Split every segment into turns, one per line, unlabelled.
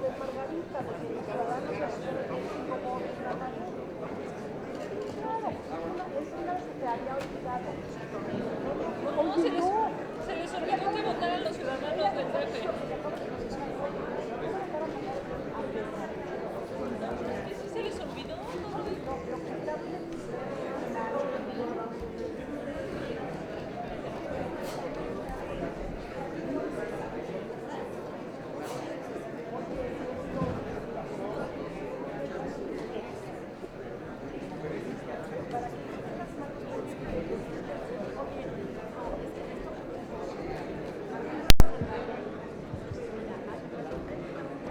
No, se les olvidó que votaran los ciudadanos del DF. Sí, se les olvidó.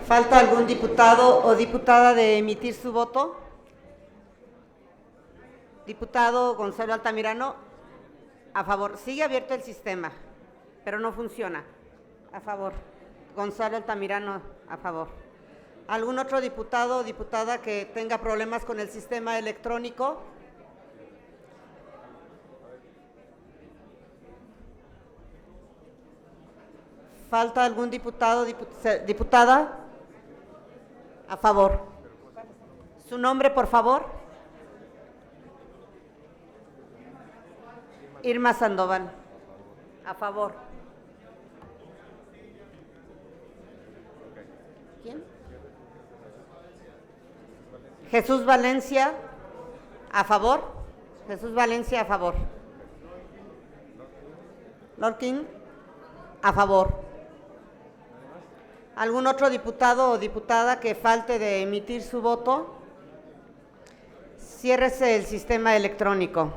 ¿Falta algún diputado o diputada de emitir su voto? Diputado Gonzalo Altamirano, a favor. Sigue abierto el sistema, pero no funciona. A favor. Gonzalo Altamirano, a favor. ¿Algún otro diputado o diputada que tenga problemas con el sistema electrónico? ¿Falta algún diputado o diputada? A favor. ¿Su nombre, por favor? Irma Sandoval. A favor. ¿Quién? Jesús Valencia. A favor. Jesús Valencia, a favor. Lorquín. A favor. ¿Algún otro diputado o diputada que falte de emitir su voto? Ciérrese el sistema electrónico.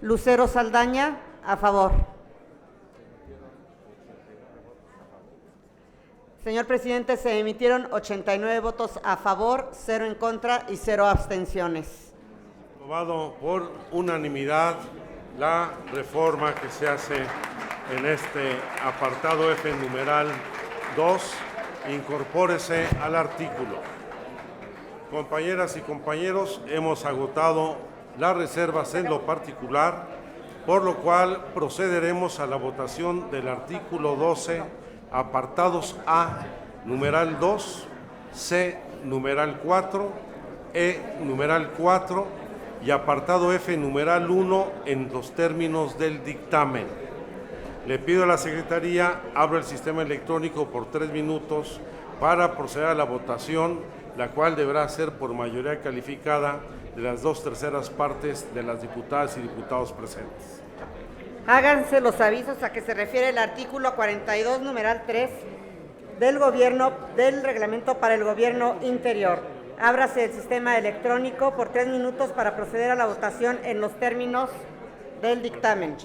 Lucero Saldaña, a favor. Señor presidente, se emitieron 89 votos a favor, 0 en contra y 0 abstenciones.
Aprobado por unanimidad la reforma que se hace en este apartado F numeral 2, incorpórese al artículo. Compañeras y compañeros, hemos agotado las reservas en lo particular, por lo cual procederemos a la votación del artículo 12, apartados A, numeral 2, C, numeral 4, E, numeral 4 y apartado F, numeral 1, en los términos del dictamen. Le pido a la Secretaría, abra el sistema electrónico por 3 minutos para proceder a la votación, la cual deberá ser por mayoría calificada de las 2/3 partes de las diputadas y diputados presentes.
Háganse los avisos a que se refiere el artículo 42, numeral 3 del reglamento para el gobierno interior. Ábrase el sistema electrónico por 3 minutos para proceder a la votación en los términos del dictamen.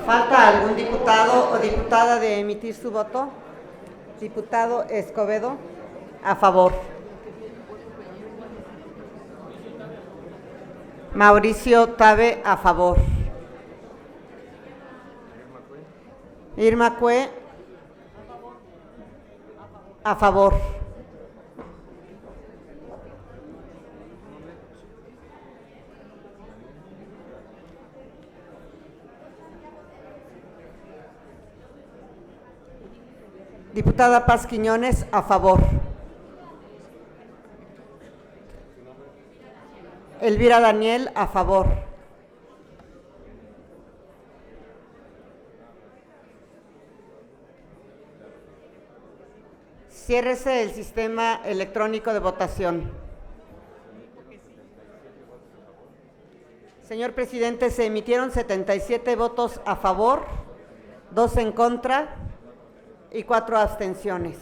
¿Falta algún diputado o diputada de emitir su voto? Diputado Escobedo, a favor. Mauricio Tabe, a favor. Irma Cue, a favor. Diputada Paz Quiñones, a favor. Elvira Daniel, a favor. Ciérrese el sistema electrónico de votación. Señor presidente, se emitieron 77 votos a favor, 2 en contra y 4 abstenciones.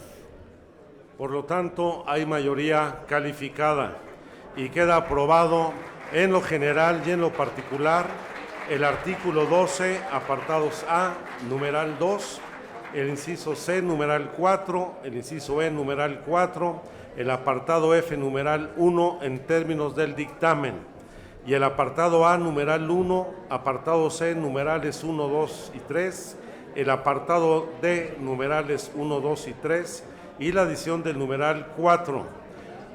Por lo tanto, hay mayoría calificada y queda aprobado en lo general y en lo particular el artículo 12, apartados A, numeral 2, el inciso C, numeral 4, el inciso E, numeral 4, el apartado F, numeral 1, en términos del dictamen, y el apartado A, numeral 1, apartado C, numerales 1, 2 y 3, el apartado D, numerales 1, 2 y 3, y la adición del numeral 4,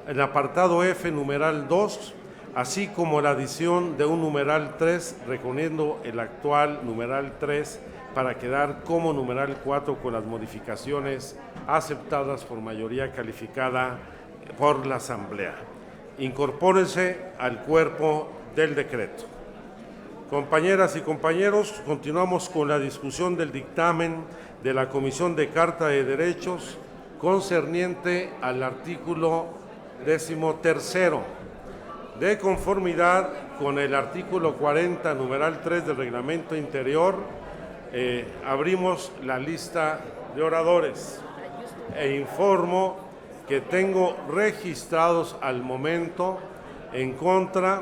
el apartado F, numeral 2, así como la adición de un numeral 3, reconociendo el actual numeral 3 para quedar como numeral 4 con las modificaciones aceptadas por mayoría calificada por la Asamblea. Incorpórense al cuerpo del decreto. Compañeras y compañeros, continuamos con la discusión del dictamen de la Comisión de Carta de Derechos concerniente al artículo 13º. De conformidad con el artículo 40, numeral 3 del Reglamento Interior, abrimos la lista de oradores e informo que tengo registrados al momento en contra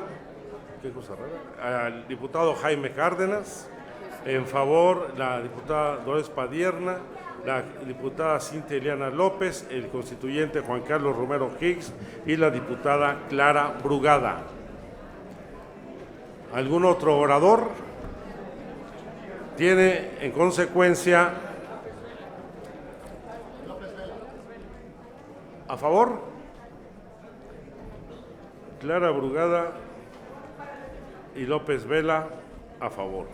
al diputado Jaime Cárdenas, en favor la diputada Dolores Padierna, la diputada Cintia Eliana López, el constituyente Juan Carlos Romero Higgs y la diputada Clara Brugada. ¿Algún otro orador? Tiene en consecuencia a favor Clara Brugada y López Vela, a favor.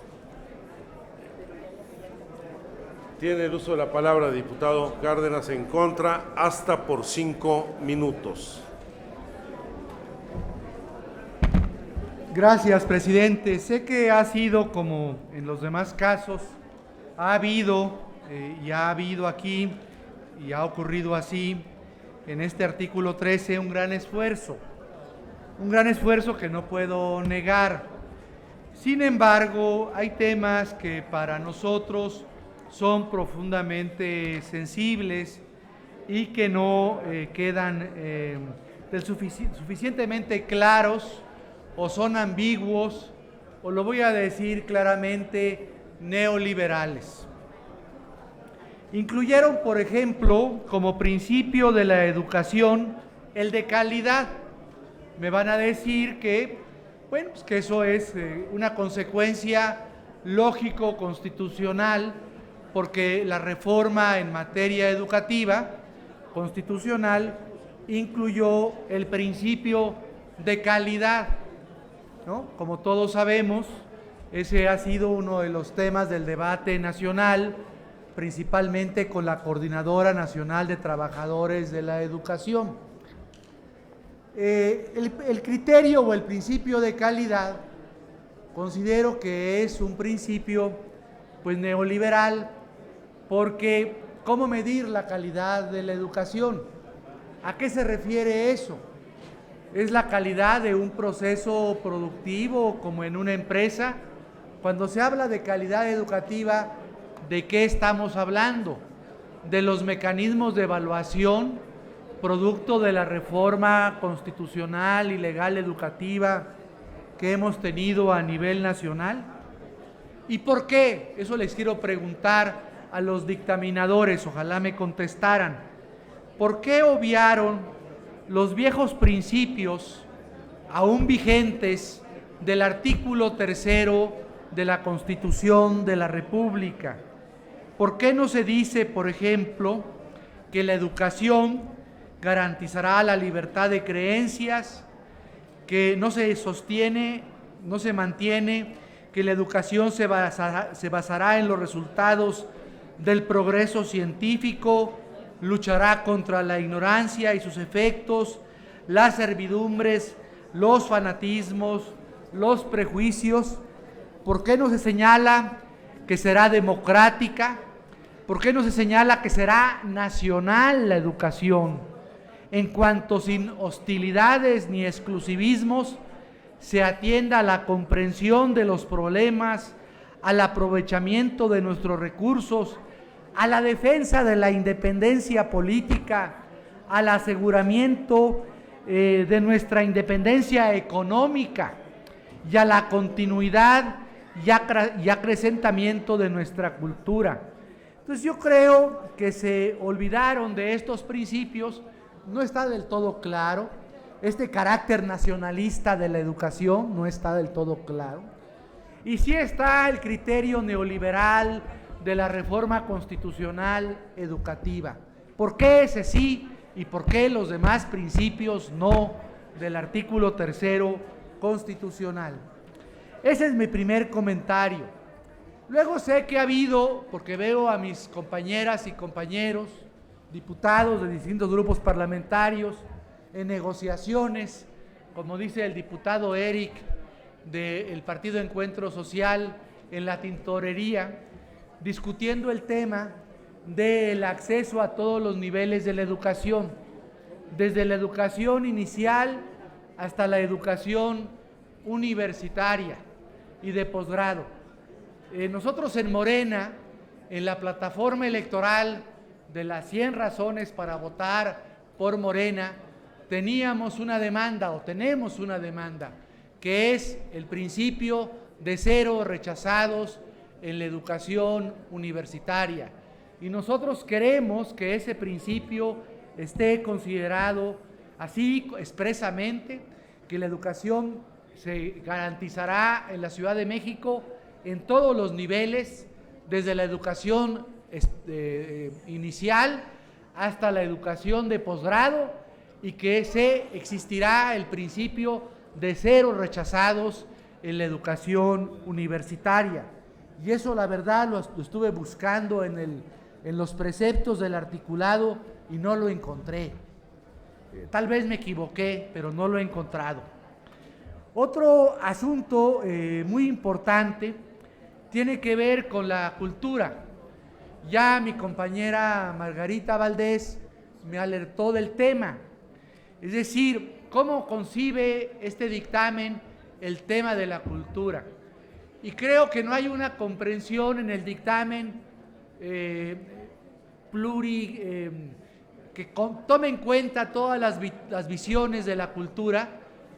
Tiene el uso de la palabra diputado Cárdenas en contra, hasta por 5 minutos.
Gracias, presidente. Sé que ha sido como en los demás casos, ha habido aquí y ha ocurrido así en este artículo 13 un gran esfuerzo que no puedo negar. Sin embargo, hay temas que para nosotros son profundamente sensibles y que no quedan suficientemente claros, o son ambiguos, o lo voy a decir claramente, neoliberales. Incluyeron, por ejemplo, como principio de la educación, el de calidad. Me van a decir que Bueno, pues que eso es una consecuencia lógico-constitucional, porque la reforma en materia educativa constitucional incluyó el principio de calidad, ¿no? Como todos sabemos, ese ha sido uno de los temas del debate nacional, principalmente con la Coordinadora Nacional de Trabajadores de la Educación. El criterio o el principio de calidad considero que es un principio pues neoliberal, porque ¿cómo medir la calidad de la educación? ¿A qué se refiere eso? ¿Es la calidad de un proceso productivo como en una empresa? Cuando se habla de calidad educativa, ¿de qué estamos hablando? ¿De los mecanismos de evaluación producto de la reforma constitucional y legal educativa que hemos tenido a nivel nacional? ¿Y por qué? Eso les quiero preguntar a los dictaminadores, ojalá me contestaran. ¿Por qué obviaron los viejos principios aún vigentes del artículo 3 de la Constitución de la República? ¿Por qué no se dice, por ejemplo, que la educación garantizará la libertad de creencias, que no se sostiene, no se mantiene, que la educación se basará en los resultados del progreso científico, luchará contra la ignorancia y sus efectos, las servidumbres, los fanatismos, los prejuicios? ¿Por qué no se señala que será democrática? ¿Por qué no se señala que será nacional la educación? En cuanto sin hostilidades ni exclusivismos se atienda a la comprensión de los problemas, al aprovechamiento de nuestros recursos, a la defensa de la independencia política, al aseguramiento de nuestra independencia económica y a la continuidad y acrecentamiento de nuestra cultura. Entonces yo creo que se olvidaron de estos principios, no está del todo claro, este carácter nacionalista de la educación no está del todo claro, y sí está el criterio neoliberal de la reforma constitucional educativa. ¿Por qué ese sí y por qué los demás principios no del artículo 3 constitucional? Ese es mi primer comentario. Luego sé que ha habido, porque veo a mis compañeras y compañeros, diputados de distintos grupos parlamentarios, en negociaciones, como dice el diputado Eric, del Partido Encuentro Social, en la tintorería, discutiendo el tema del acceso a todos los niveles de la educación, desde la educación inicial hasta la educación universitaria y de posgrado. Nosotros en Morena, en la plataforma electoral de las 100 razones para votar por Morena, teníamos una demanda o tenemos una demanda, que es el principio de 0 rechazados en la educación universitaria. Y nosotros queremos que ese principio esté considerado así expresamente, que la educación se garantizará en la Ciudad de México en todos los niveles, desde la educación inicial hasta la educación de posgrado, y que existirá el principio de 0 rechazados en la educación universitaria. Y eso la verdad lo estuve buscando en los preceptos del articulado y no lo encontré. Tal vez me equivoqué, pero no lo he encontrado. Otro asunto muy importante tiene que ver con la cultura. Ya mi compañera Margarita Valdés me alertó del tema. Es decir, ¿cómo concibe este dictamen el tema de la cultura? Y creo que no hay una comprensión en el dictamen que tome en cuenta todas las visiones de la cultura,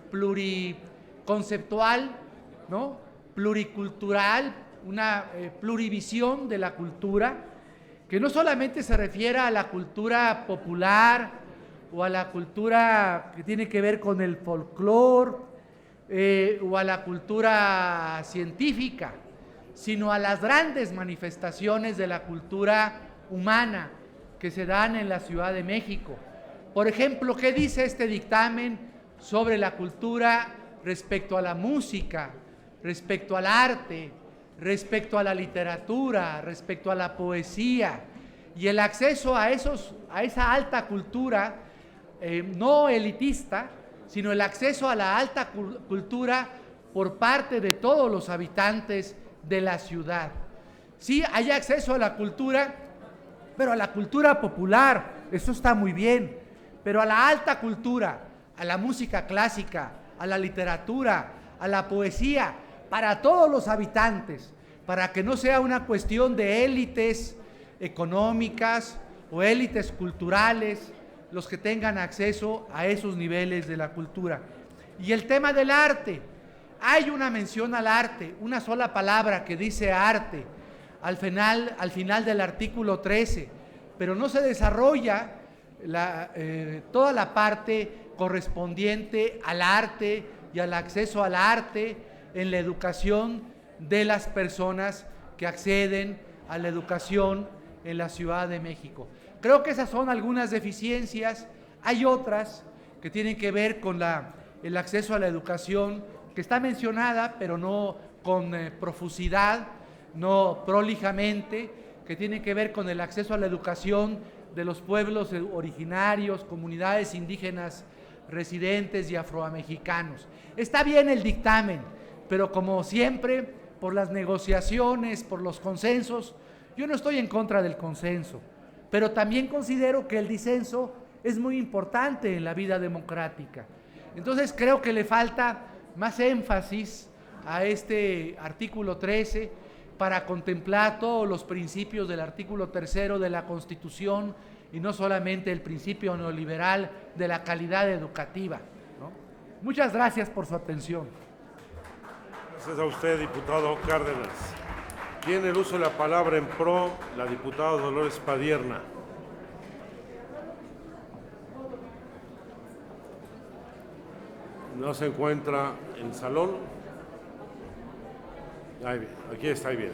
pluriconceptual, ¿no? Pluricultural, una plurivisión de la cultura, que no solamente se refiera a la cultura popular o a la cultura que tiene que ver con el folclore, o a la cultura científica, sino a las grandes manifestaciones de la cultura humana que se dan en la Ciudad de México. Por ejemplo, ¿qué dice este dictamen sobre la cultura respecto a la música, respecto al arte, respecto a la literatura, respecto a la poesía y el acceso a esa alta cultura, no elitista, sino el acceso a la alta cultura por parte de todos los habitantes de la ciudad? Sí, hay acceso a la cultura, pero a la cultura popular, eso está muy bien, pero a la alta cultura, a la música clásica, a la literatura, a la poesía, para todos los habitantes, para que no sea una cuestión de élites económicas o élites culturales los que tengan acceso a esos niveles de la cultura. Y el tema del arte, hay una mención al arte, una sola palabra que dice arte, al final del artículo 13, pero no se desarrolla toda la parte correspondiente al arte y al acceso al arte en la educación de las personas que acceden a la educación en la Ciudad de México. Creo que esas son algunas deficiencias. Hay otras que tienen que ver con el acceso a la educación, que está mencionada, pero no con profusidad, no prolijamente, que tienen que ver con el acceso a la educación de los pueblos originarios, comunidades indígenas residentes y afromexicanos. Está bien el dictamen, pero como siempre, por las negociaciones, por los consensos, yo no estoy en contra del consenso, pero también considero que el disenso es muy importante en la vida democrática. Entonces creo que le falta más énfasis a este artículo 13 para contemplar todos los principios del artículo 3 de la Constitución y no solamente el principio neoliberal de la calidad educativa, ¿no? Muchas gracias por su atención.
Gracias a usted, diputado Cárdenas. Tiene el uso de la palabra en pro la diputada Dolores Padierna. No se encuentra en el salón. Aquí está, ahí bien.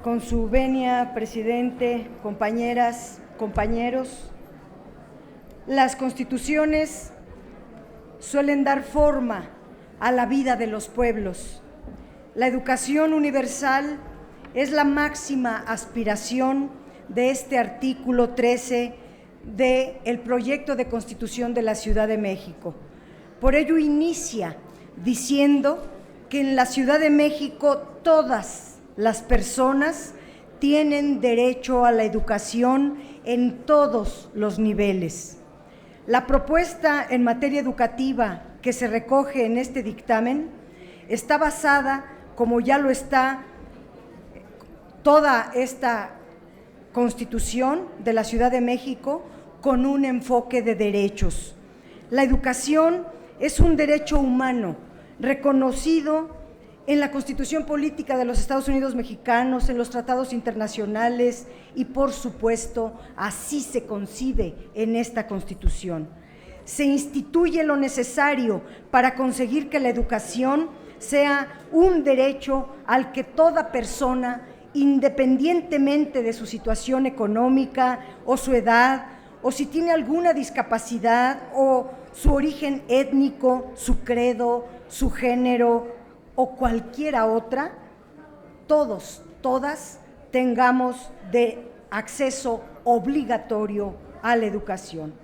Con su venia, presidente, compañeras, compañeros, las constituciones suelen dar forma a la vida de los pueblos. La educación universal es la máxima aspiración de este artículo 13 del proyecto de Constitución de la Ciudad de México. Por ello inicia diciendo que en la Ciudad de México todas las personas tienen derecho a la educación en todos los niveles. La propuesta en materia educativa que se recoge en este dictamen está basada, como ya lo está toda esta Constitución de la Ciudad de México, con un enfoque de derechos. La educación es un derecho humano reconocido en la Constitución Política de los Estados Unidos Mexicanos, en los tratados internacionales y, por supuesto, así se concibe en esta Constitución. Se instituye lo necesario para conseguir que la educación sea un derecho al que toda persona, independientemente de su situación económica o su edad, o si tiene alguna discapacidad o su origen étnico, su credo, su género o cualquiera otra, todos, todas tengamos de acceso obligatorio a la educación.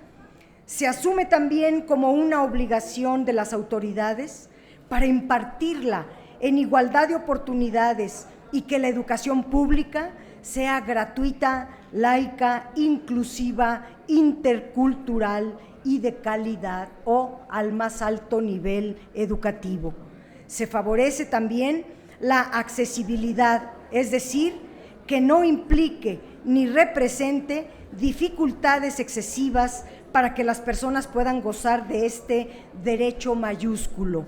Se asume también como una obligación de las autoridades para impartirla en igualdad de oportunidades y que la educación pública sea gratuita, laica, inclusiva, intercultural y de calidad o al más alto nivel educativo. Se favorece también la accesibilidad, es decir, que no implique ni represente dificultades excesivas para que las personas puedan gozar de este derecho mayúsculo.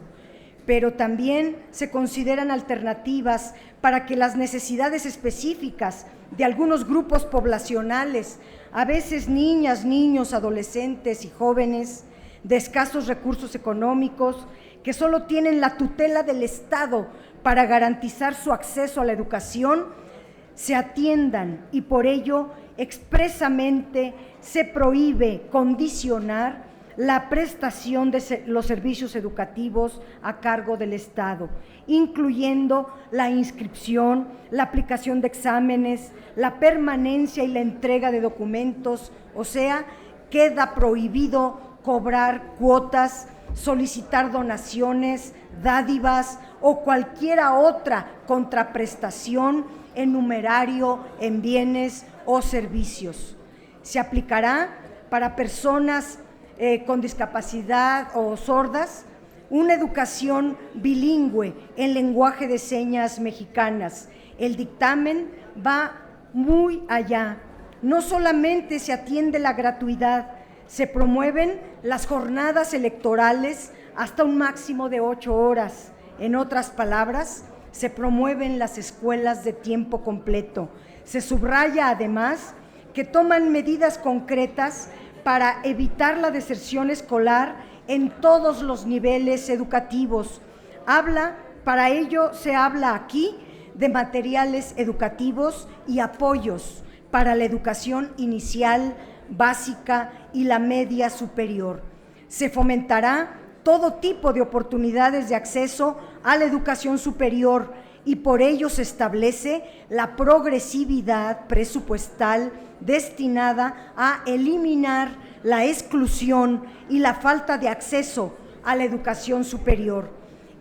Pero también se consideran alternativas para que las necesidades específicas de algunos grupos poblacionales, a veces niñas, niños, adolescentes y jóvenes de escasos recursos económicos, que solo tienen la tutela del Estado para garantizar su acceso a la educación, se atiendan, y por ello expresamente se prohíbe condicionar la prestación de los servicios educativos a cargo del Estado, incluyendo la inscripción, la aplicación de exámenes, la permanencia y la entrega de documentos. O sea, queda prohibido cobrar cuotas, solicitar donaciones, dádivas o cualquier otra contraprestación en numerario, en bienes o servicios. Se aplicará para personas con discapacidad o sordas una educación bilingüe en lenguaje de señas mexicanas. El dictamen va muy allá. No solamente se atiende la gratuidad, se promueven las jornadas electorales hasta un máximo de 8 horas. En otras palabras, se promueven las escuelas de tiempo completo. Se subraya además que toman medidas concretas para evitar la deserción escolar en todos los niveles educativos. Para ello se habla aquí de materiales educativos y apoyos para la educación inicial, básica y la media superior. Se fomentará todo tipo de oportunidades de acceso a la educación superior y por ello se establece la progresividad presupuestal destinada a eliminar la exclusión y la falta de acceso a la educación superior.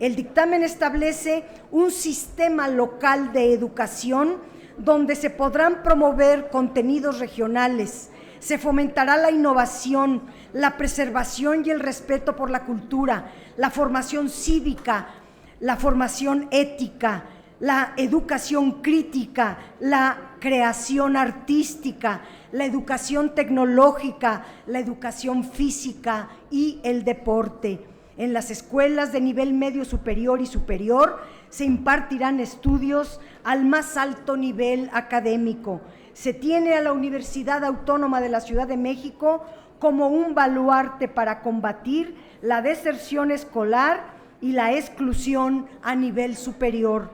El dictamen establece un sistema local de educación donde se podrán promover contenidos regionales. Se fomentará la innovación, la preservación y el respeto por la cultura, la formación cívica, la formación ética, la educación crítica, la creación artística, la educación tecnológica, la educación física y el deporte. En las escuelas de nivel medio superior y superior se impartirán estudios al más alto nivel académico. Se tiene a la Universidad Autónoma de la Ciudad de México como un baluarte para combatir la deserción escolar y la exclusión a nivel superior.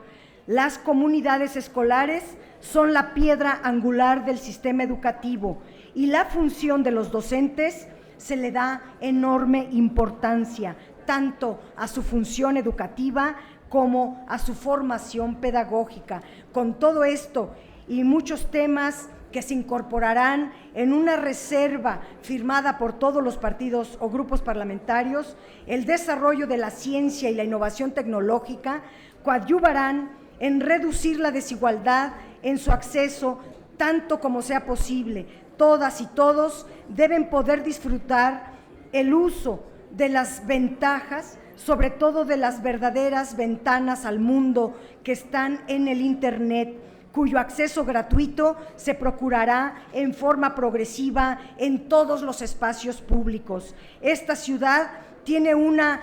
Las comunidades escolares son la piedra angular del sistema educativo y la función de los docentes se le da enorme importancia, tanto a su función educativa como a su formación pedagógica. Con todo esto y muchos temas que se incorporarán en una reserva firmada por todos los partidos o grupos parlamentarios, el desarrollo de la ciencia y la innovación tecnológica coadyuvarán en reducir la desigualdad en su acceso tanto como sea posible. Todas y todos deben poder disfrutar el uso de las ventajas, sobre todo de las verdaderas ventanas al mundo que están en el Internet, cuyo acceso gratuito se procurará en forma progresiva en todos los espacios públicos. Esta ciudad tiene una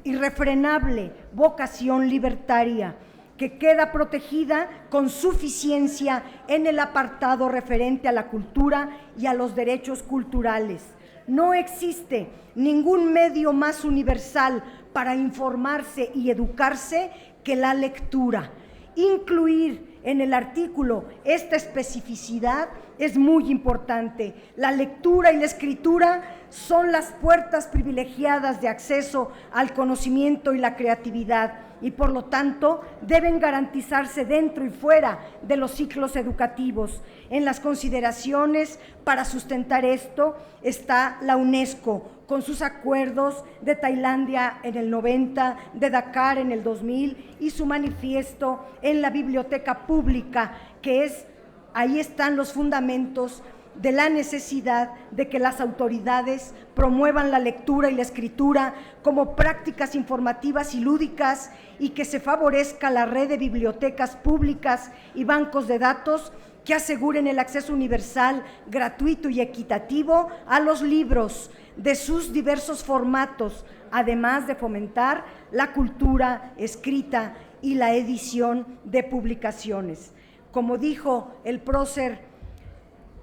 irrefrenable vocación libertaria que queda protegida con suficiencia en el apartado referente a la cultura y a los derechos culturales. No existe ningún medio más universal para informarse y educarse que la lectura. Incluir en el artículo esta especificidad es muy importante. La lectura y la escritura son las puertas privilegiadas de acceso al conocimiento y la creatividad y por lo tanto deben garantizarse dentro y fuera de los ciclos educativos. En las consideraciones para sustentar esto está la UNESCO con sus acuerdos de Tailandia en el 90, de Dakar en el 2000 y su manifiesto en la biblioteca pública, que es, ahí están los fundamentos de la necesidad de que las autoridades promuevan la lectura y la escritura como prácticas informativas y lúdicas y que se favorezca la red de bibliotecas públicas y bancos de datos que aseguren el acceso universal, gratuito y equitativo a los libros de sus diversos formatos, además de fomentar la cultura escrita y la edición de publicaciones. Como dijo el prócer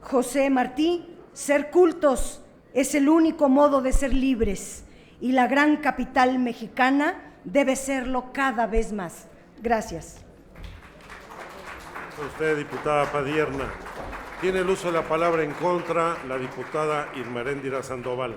José Martí, ser cultos es el único modo de ser libres y la gran capital mexicana debe serlo cada vez más. Gracias.
Usted, diputada Padierna. Tiene el uso de la palabra en contra la diputada Irma Heréndira Sandoval.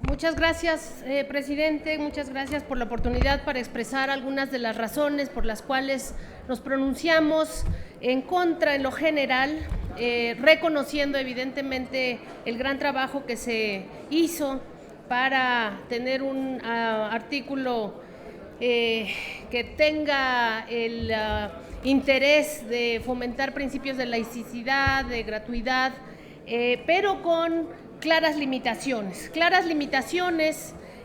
Muchas gracias, presidente. Muchas gracias por la oportunidad para expresar algunas de las razones por las cuales nos pronunciamos en contra en lo general, reconociendo evidentemente el gran trabajo que se hizo para tener un artículo que tenga el interés de fomentar principios de laicidad, de gratuidad, pero con claras limitaciones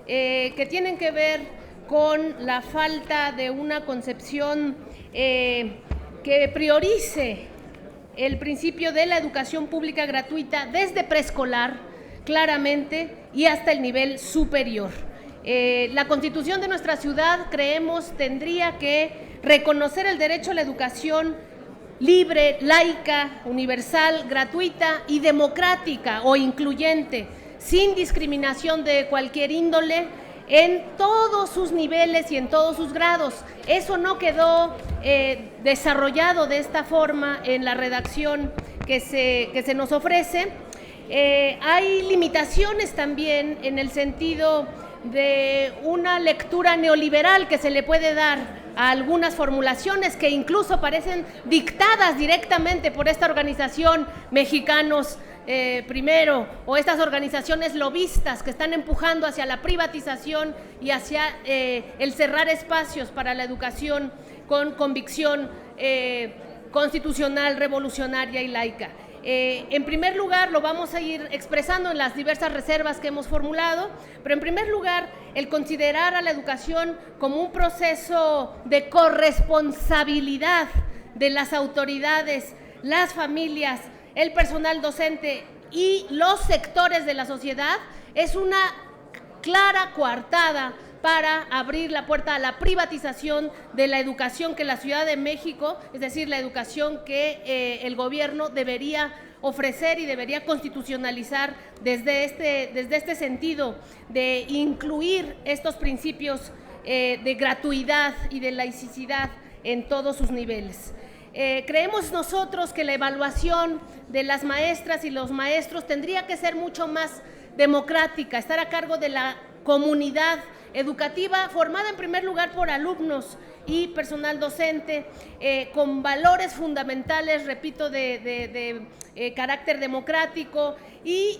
que tienen que ver con la falta de una concepción que priorice el principio de la educación pública gratuita desde preescolar, claramente, y hasta el nivel superior. La Constitución de nuestra ciudad, creemos, tendría que reconocer el derecho a la educación libre, laica, universal, gratuita y democrática o incluyente, sin discriminación de cualquier índole, en todos sus niveles y en todos sus grados. Eso no quedó desarrollado de esta forma en la redacción que se nos ofrece. Hay limitaciones también en el sentido de una lectura neoliberal que se le puede dar a algunas formulaciones que incluso parecen dictadas directamente por esta organización Mexicanos Primero, o estas organizaciones lobistas que están empujando hacia la privatización y hacia el cerrar espacios para la educación con convicción constitucional, revolucionaria y laica. En primer lugar, lo vamos a ir expresando en las diversas reservas que hemos formulado, pero en primer lugar, el considerar a la educación como un proceso de corresponsabilidad de las autoridades, las familias, el personal docente y los sectores de la sociedad es una clara coartada para abrir la puerta a la privatización de la educación que la Ciudad de México, es decir, la educación que el gobierno debería ofrecer y debería constitucionalizar desde este sentido de incluir estos principios de gratuidad y de laicidad en todos sus niveles. Creemos nosotros que la evaluación de las maestras y los maestros tendría que ser mucho más democrática, estar a cargo de la comunidad educativa formada en primer lugar por alumnos y personal docente con valores fundamentales, repito, de carácter democrático, y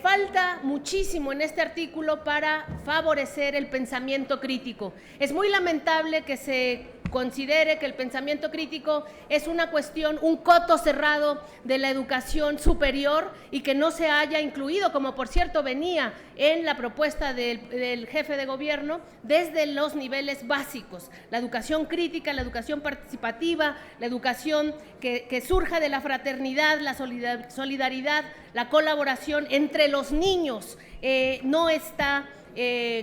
falta muchísimo en este artículo para favorecer el pensamiento crítico. Es muy lamentable que se considere que el pensamiento crítico es una cuestión, un coto cerrado de la educación superior y que no se haya incluido, como por cierto venía en la propuesta del jefe de gobierno, desde los niveles básicos. La educación crítica, la educación participativa, la educación que surja de la fraternidad, la solidaridad, la colaboración entre los niños, no está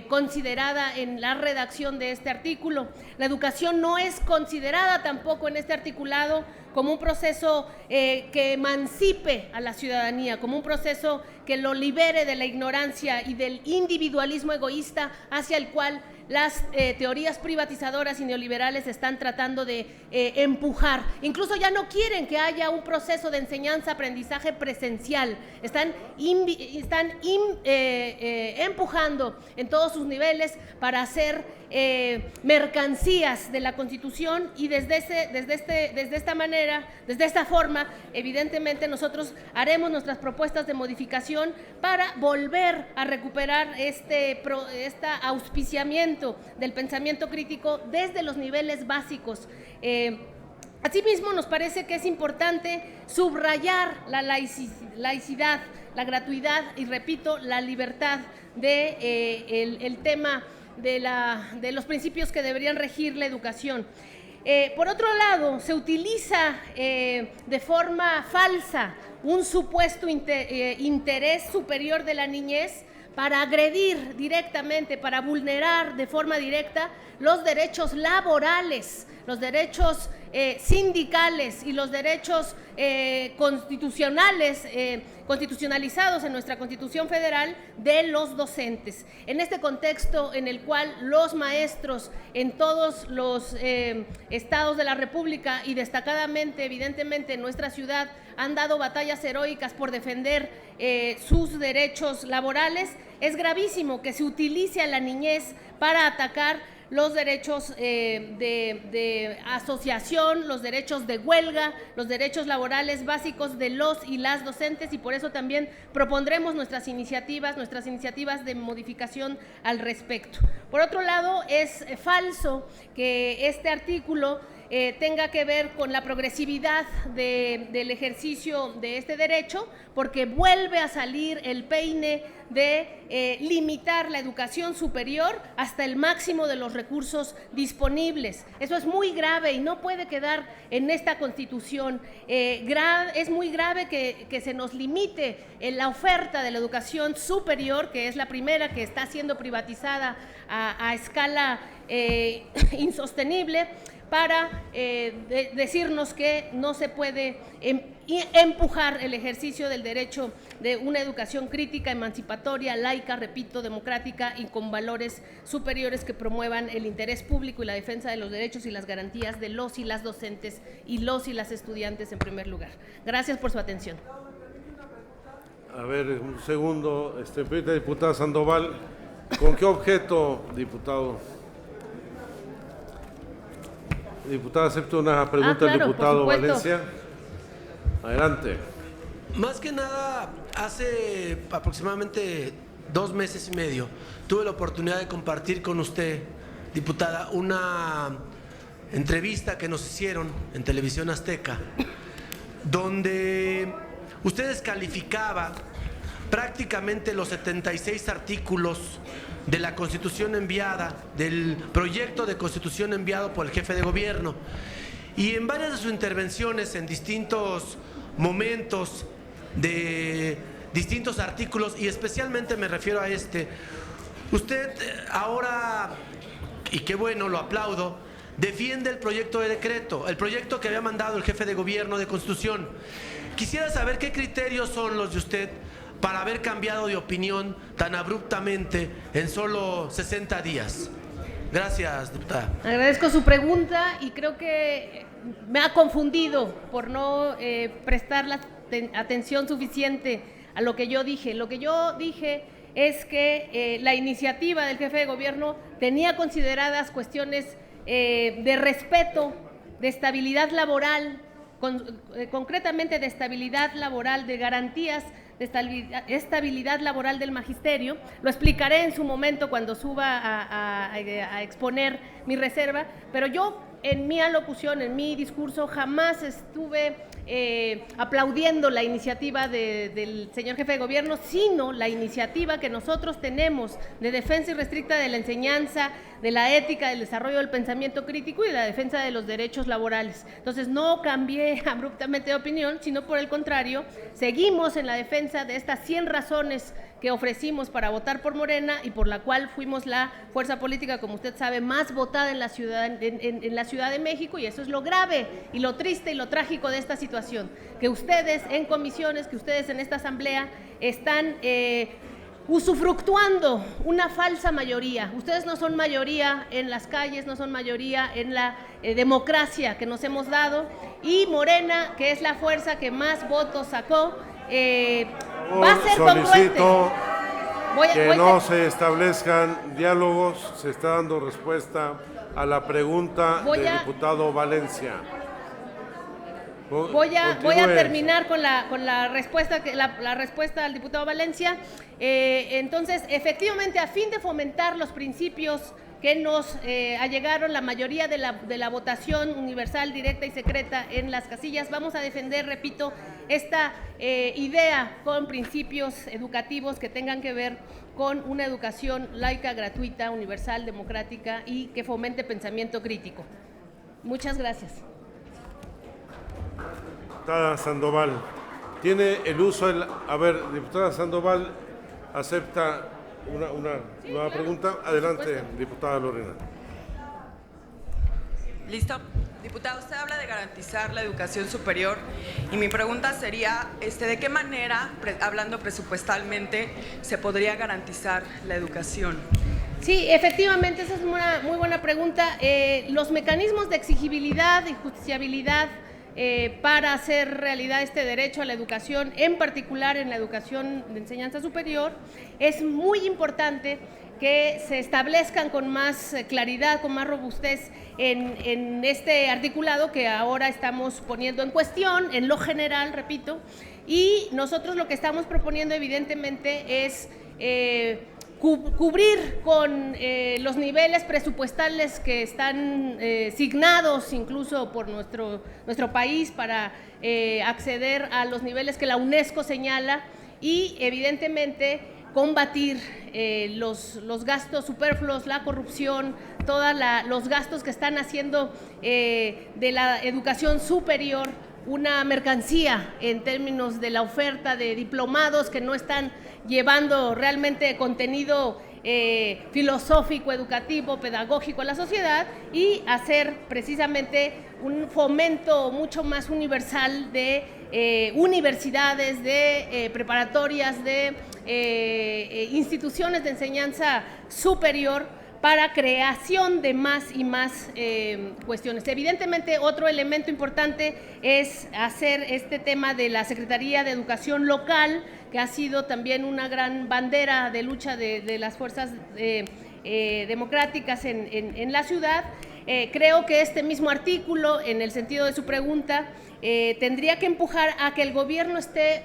considerada en la redacción de este artículo. La educación no es considerada tampoco en este articulado como un proceso que emancipe a la ciudadanía, como un proceso que lo libere de la ignorancia y del individualismo egoísta hacia el cual las teorías privatizadoras y neoliberales están tratando de empujar. Incluso ya no quieren que haya un proceso de enseñanza-aprendizaje presencial. Están empujando en todos sus niveles para hacer mercancías de la Constitución, y desde esta manera manera, desde esta forma, evidentemente nosotros haremos nuestras propuestas de modificación para volver a recuperar este auspiciamiento del pensamiento crítico desde los niveles básicos. Asimismo, nos parece que es importante subrayar la laicidad, la gratuidad y, repito, la libertad el tema de los principios que deberían regir la educación. Por otro lado, se utiliza de forma falsa un supuesto interés superior de la niñez para agredir directamente, para vulnerar de forma directa los derechos laborales, los derechos sindicales y los derechos constitucionalizados en nuestra Constitución Federal de los docentes. En este contexto en el cual los maestros en todos los estados de la República y destacadamente, evidentemente, en nuestra ciudad han dado batallas heroicas por defender sus derechos laborales, es gravísimo que se utilice a la niñez para atacar los derechos de asociación, los derechos de huelga, los derechos laborales básicos de los y las docentes, y por eso también propondremos nuestras iniciativas de modificación al respecto. Por otro lado, es falso que este artículo tenga que ver con la progresividad del ejercicio de este derecho, porque vuelve a salir el peine de limitar la educación superior hasta el máximo de los recursos disponibles. Eso es muy grave y no puede quedar en esta Constitución. Es muy grave que se nos limite la oferta de la educación superior, que es la primera que está siendo privatizada a escala insostenible, para decirnos que no se puede empujar el ejercicio del derecho de una educación crítica, emancipatoria, laica, repito, democrática y con valores superiores que promuevan el interés público y la defensa de los derechos y las garantías de los y las docentes y los y las estudiantes en primer lugar. Gracias por su atención.
A ver, un segundo, diputada Sandoval, ¿con qué objeto, diputado? Diputada, acepto una pregunta del diputado Valencia. Adelante.
Más que nada, hace aproximadamente 2 meses y medio tuve la oportunidad de compartir con usted, diputada, una entrevista que nos hicieron en Televisión Azteca, donde usted descalificaba prácticamente los 76 artículos de la Constitución enviada, del proyecto de Constitución enviado por el jefe de gobierno. Y en varias de sus intervenciones, en distintos momentos de distintos artículos, y especialmente me refiero a usted ahora, y qué bueno, lo aplaudo, defiende el proyecto de decreto, el proyecto que había mandado el jefe de gobierno de Constitución. Quisiera saber qué criterios son los de usted para haber cambiado de opinión tan abruptamente en solo 60 días. Gracias, diputada.
Agradezco su pregunta y creo que me ha confundido por no prestar la atención suficiente a lo que yo dije. Lo que yo dije es que la iniciativa del jefe de gobierno tenía consideradas cuestiones de respeto, de estabilidad laboral, concretamente de estabilidad laboral, de garantías de estabilidad laboral del magisterio. Lo explicaré en su momento cuando suba a exponer mi reserva, pero yo en mi alocución, en mi discurso, jamás estuve aplaudiendo la iniciativa del señor jefe de gobierno, sino la iniciativa que nosotros tenemos de defensa irrestricta de la enseñanza, de la ética, del desarrollo del pensamiento crítico y de la defensa de los derechos laborales. Entonces no cambié abruptamente de opinión, sino por el contrario, seguimos en la defensa de estas 100 razones que ofrecimos para votar por Morena y por la cual fuimos la fuerza política, como usted sabe, más votada en la Ciudad de México, y eso es lo grave y lo triste y lo trágico de esta situación, que ustedes en comisiones, que ustedes en esta asamblea están usufructuando una falsa mayoría. Ustedes no son mayoría en las calles, no son mayoría en la democracia que nos hemos dado, y Morena, que es la fuerza que más votos sacó, va a ser congruente.
Que no se establezcan diálogos, se está dando respuesta a la pregunta del diputado Valencia.
Voy a
Continúe.
terminar con la respuesta la respuesta al diputado Valencia. Entonces, efectivamente, a fin de fomentar los principios que nos allegaron la mayoría de la votación universal, directa y secreta en las casillas, vamos a defender, repito, esta idea con principios educativos que tengan que ver con una educación laica, gratuita, universal, democrática y que fomente pensamiento crítico. Muchas gracias.
Diputada Sandoval, tiene el uso del... A ver, diputada Sandoval, ¿acepta una nueva pregunta? Adelante, diputada Lorena.
¿Listo? Diputado, usted habla de garantizar la educación superior y mi pregunta sería, ¿de qué manera, hablando presupuestalmente, se podría garantizar la educación?
Sí, efectivamente, esa es una muy buena pregunta. Los mecanismos de exigibilidad y justiciabilidad para hacer realidad este derecho a la educación, en particular en la educación de enseñanza superior, es muy importante que se establezcan con más claridad, con más robustez en este articulado que ahora estamos poniendo en cuestión, en lo general, repito, y nosotros lo que estamos proponiendo evidentemente es cubrir con los niveles presupuestales que están signados incluso por nuestro país para acceder a los niveles que la UNESCO señala y evidentemente combatir los gastos superfluos, la corrupción, todos los gastos que están haciendo de la educación superior una mercancía en términos de la oferta de diplomados que no están llevando realmente contenido filosófico, educativo, pedagógico a la sociedad y hacer precisamente un fomento mucho más universal de universidades, de preparatorias, de instituciones de enseñanza superior para creación de más y más cuestiones. Evidentemente, otro elemento importante es hacer este tema de la Secretaría de Educación local, que ha sido también una gran bandera de lucha de las fuerzas democráticas en la ciudad. Creo que este mismo artículo, en el sentido de su pregunta, tendría que empujar a que el gobierno esté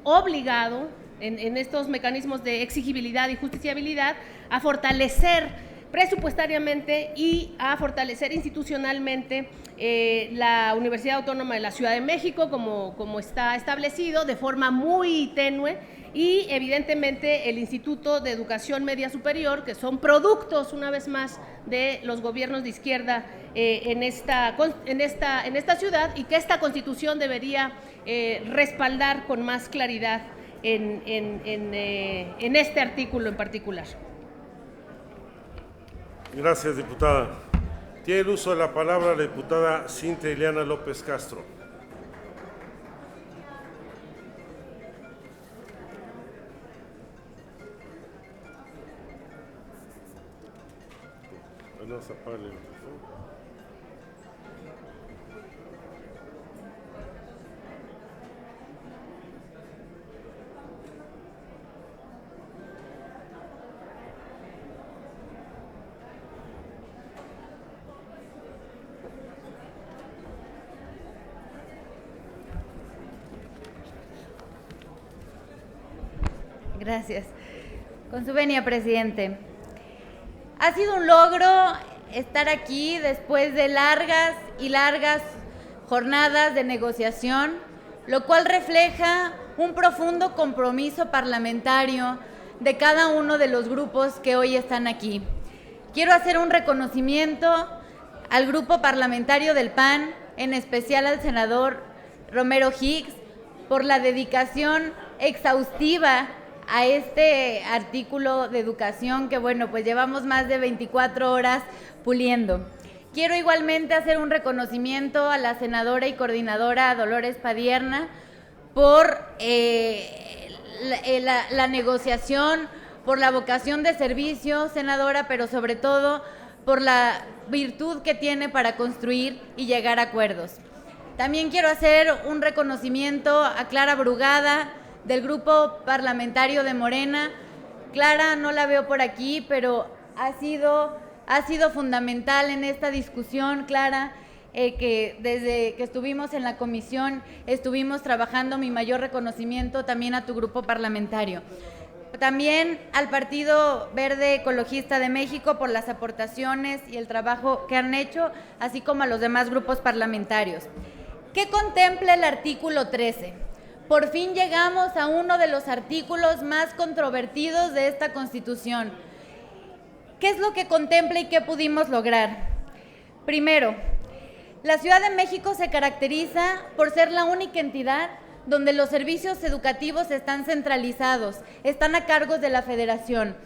obligado en estos mecanismos de exigibilidad y justiciabilidad a fortalecer presupuestariamente y a fortalecer institucionalmente la Universidad Autónoma de la Ciudad de México como está establecido de forma muy tenue y evidentemente el Instituto de Educación Media Superior, que son productos una vez más de los gobiernos de izquierda en esta ciudad y que esta Constitución debería respaldar con más claridad en este artículo en particular.
Gracias, diputada. Tiene el uso de la palabra la diputada Cintia Ileana López Castro.
Gracias. Con su venia, presidente. Ha sido un logro estar aquí después de largas y largas jornadas de negociación, lo cual refleja un profundo compromiso parlamentario de cada uno de los grupos que hoy están aquí. Quiero hacer un reconocimiento al grupo parlamentario del PAN, en especial al senador Romero Hicks, por la dedicación exhaustiva a este artículo de educación que, bueno, pues llevamos más de 24 horas puliendo. Quiero igualmente hacer un reconocimiento a la senadora y coordinadora Dolores Padierna por la negociación, por la vocación de servicio, senadora, pero sobre todo por la virtud que tiene para construir y llegar a acuerdos. También quiero hacer un reconocimiento a Clara Brugada, del grupo parlamentario de Morena. Clara, no la veo por aquí, pero ha sido fundamental en esta discusión, Clara, que desde que estuvimos en la comisión estuvimos trabajando. Mi mayor reconocimiento también a tu grupo parlamentario. También al Partido Verde Ecologista de México por las aportaciones y el trabajo que han hecho, así como a los demás grupos parlamentarios. ¿Qué contempla el artículo 13? Por fin llegamos a uno de los artículos más controvertidos de esta Constitución. ¿Qué es lo que contempla y qué pudimos lograr? Primero, la Ciudad de México se caracteriza por ser la única entidad donde los servicios educativos están centralizados, están a cargo de la Federación,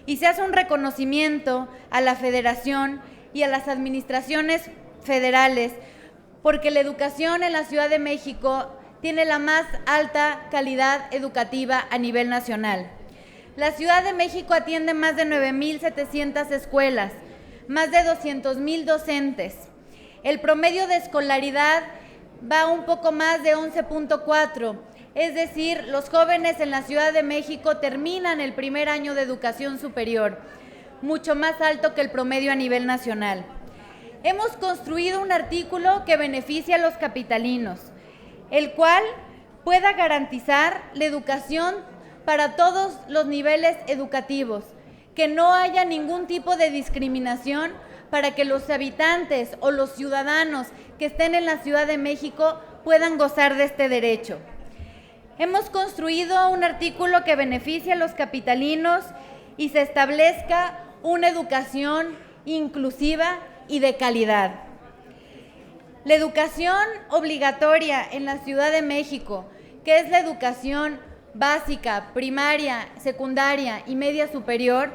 y se hace un reconocimiento a la Federación y a las administraciones federales, porque la educación en la Ciudad de México tiene la más alta calidad educativa a nivel nacional. La Ciudad de México atiende más de 9,700 escuelas, más de 200,000 docentes. El promedio de escolaridad va un poco más de 11.4, es decir, los jóvenes en la Ciudad de México terminan el primer año de educación superior, mucho más alto que el promedio a nivel nacional. Hemos construido un artículo que beneficia a los capitalinos, el cual pueda garantizar la educación para todos los niveles educativos, que no haya ningún tipo de discriminación para que los habitantes o los ciudadanos que estén en la Ciudad de México puedan gozar de este derecho. Hemos construido un artículo que beneficia a los capitalinos y se establezca una educación inclusiva y de calidad. La educación obligatoria en la Ciudad de México, que es la educación básica, primaria, secundaria y media superior,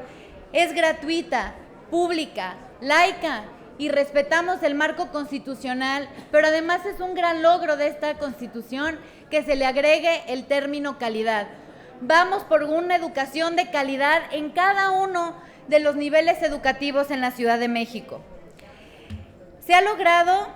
es gratuita, pública, laica, y respetamos el marco constitucional, pero además es un gran logro de esta Constitución que se le agregue el término calidad. Vamos por una educación de calidad en cada uno de los niveles educativos en la Ciudad de México. Se ha logrado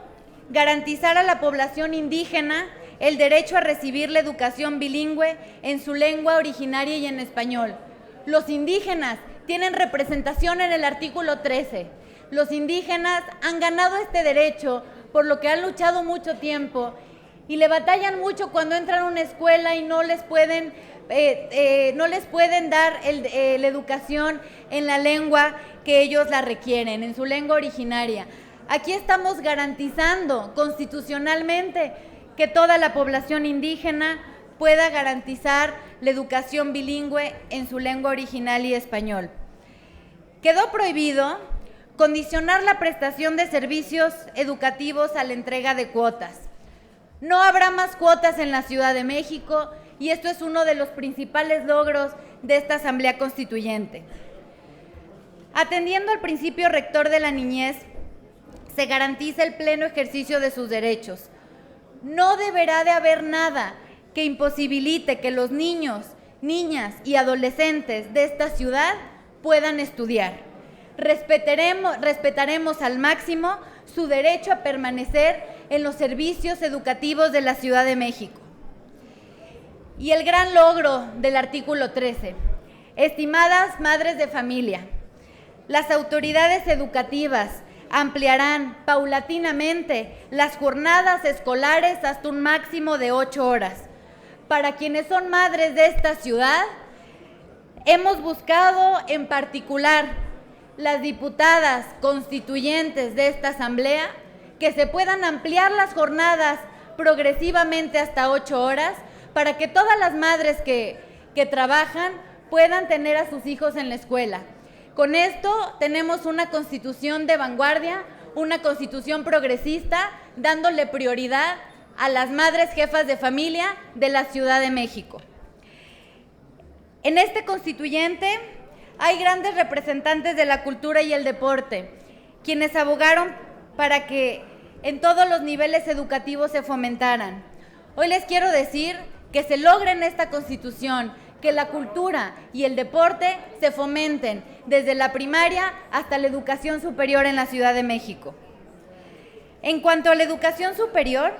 garantizar a la población indígena el derecho a recibir la educación bilingüe en su lengua originaria y en español. Los indígenas tienen representación en el artículo 13. Los indígenas han ganado este derecho por lo que han luchado mucho tiempo y le batallan mucho cuando entran a una escuela y no les pueden dar la educación en la lengua que ellos la requieren, en su lengua originaria. Aquí estamos garantizando constitucionalmente que toda la población indígena pueda garantizar la educación bilingüe en su lengua original y español. Quedó prohibido condicionar la prestación de servicios educativos a la entrega de cuotas. No habrá más cuotas en la Ciudad de México y esto es uno de los principales logros de esta Asamblea Constituyente. Atendiendo al principio rector de la niñez, se garantiza el pleno ejercicio de sus derechos. No deberá de haber nada que imposibilite que los niños, niñas y adolescentes de esta ciudad puedan estudiar. Respetaremos al máximo su derecho a permanecer en los servicios educativos de la Ciudad de México. Y el gran logro del artículo 13. Estimadas madres de familia, las autoridades educativas ampliarán paulatinamente las jornadas escolares hasta un máximo de 8 horas. Para quienes son madres de esta ciudad, hemos buscado en particular las diputadas constituyentes de esta Asamblea que se puedan ampliar las jornadas progresivamente hasta 8 horas para que todas las madres que trabajan puedan tener a sus hijos en la escuela. Con esto tenemos una Constitución de vanguardia, una Constitución progresista, dándole prioridad a las madres jefas de familia de la Ciudad de México. En este constituyente hay grandes representantes de la cultura y el deporte, quienes abogaron para que en todos los niveles educativos se fomentaran. Hoy les quiero decir que se logre en esta Constitución que la cultura y el deporte se fomenten desde la primaria hasta la educación superior en la Ciudad de México. En cuanto a la educación superior,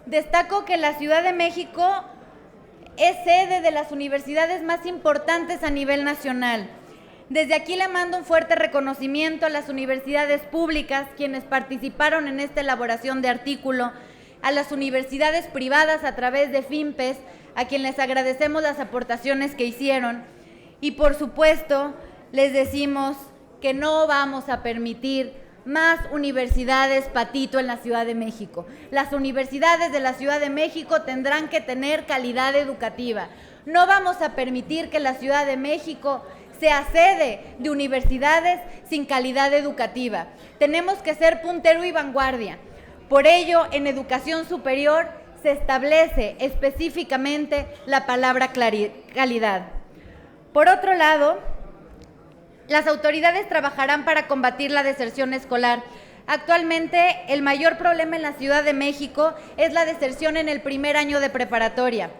destaco que la Ciudad de México es sede de las universidades más importantes a nivel nacional. Desde aquí le mando un fuerte reconocimiento a las universidades públicas, quienes participaron en esta elaboración de artículo, a las universidades privadas a través de FIMPES, a quienes les agradecemos las aportaciones que hicieron, y por supuesto les decimos que no vamos a permitir más universidades patito en la Ciudad de México. Las universidades de la Ciudad de México tendrán que tener calidad educativa. No vamos a permitir que la Ciudad de México sea sede de universidades sin calidad educativa. Tenemos que ser puntero y vanguardia. Por ello, en educación superior se establece específicamente la palabra calidad. Por otro lado, las autoridades trabajarán para combatir la deserción escolar. Actualmente, el mayor problema en la Ciudad de México es la deserción en el primer año de preparatoria.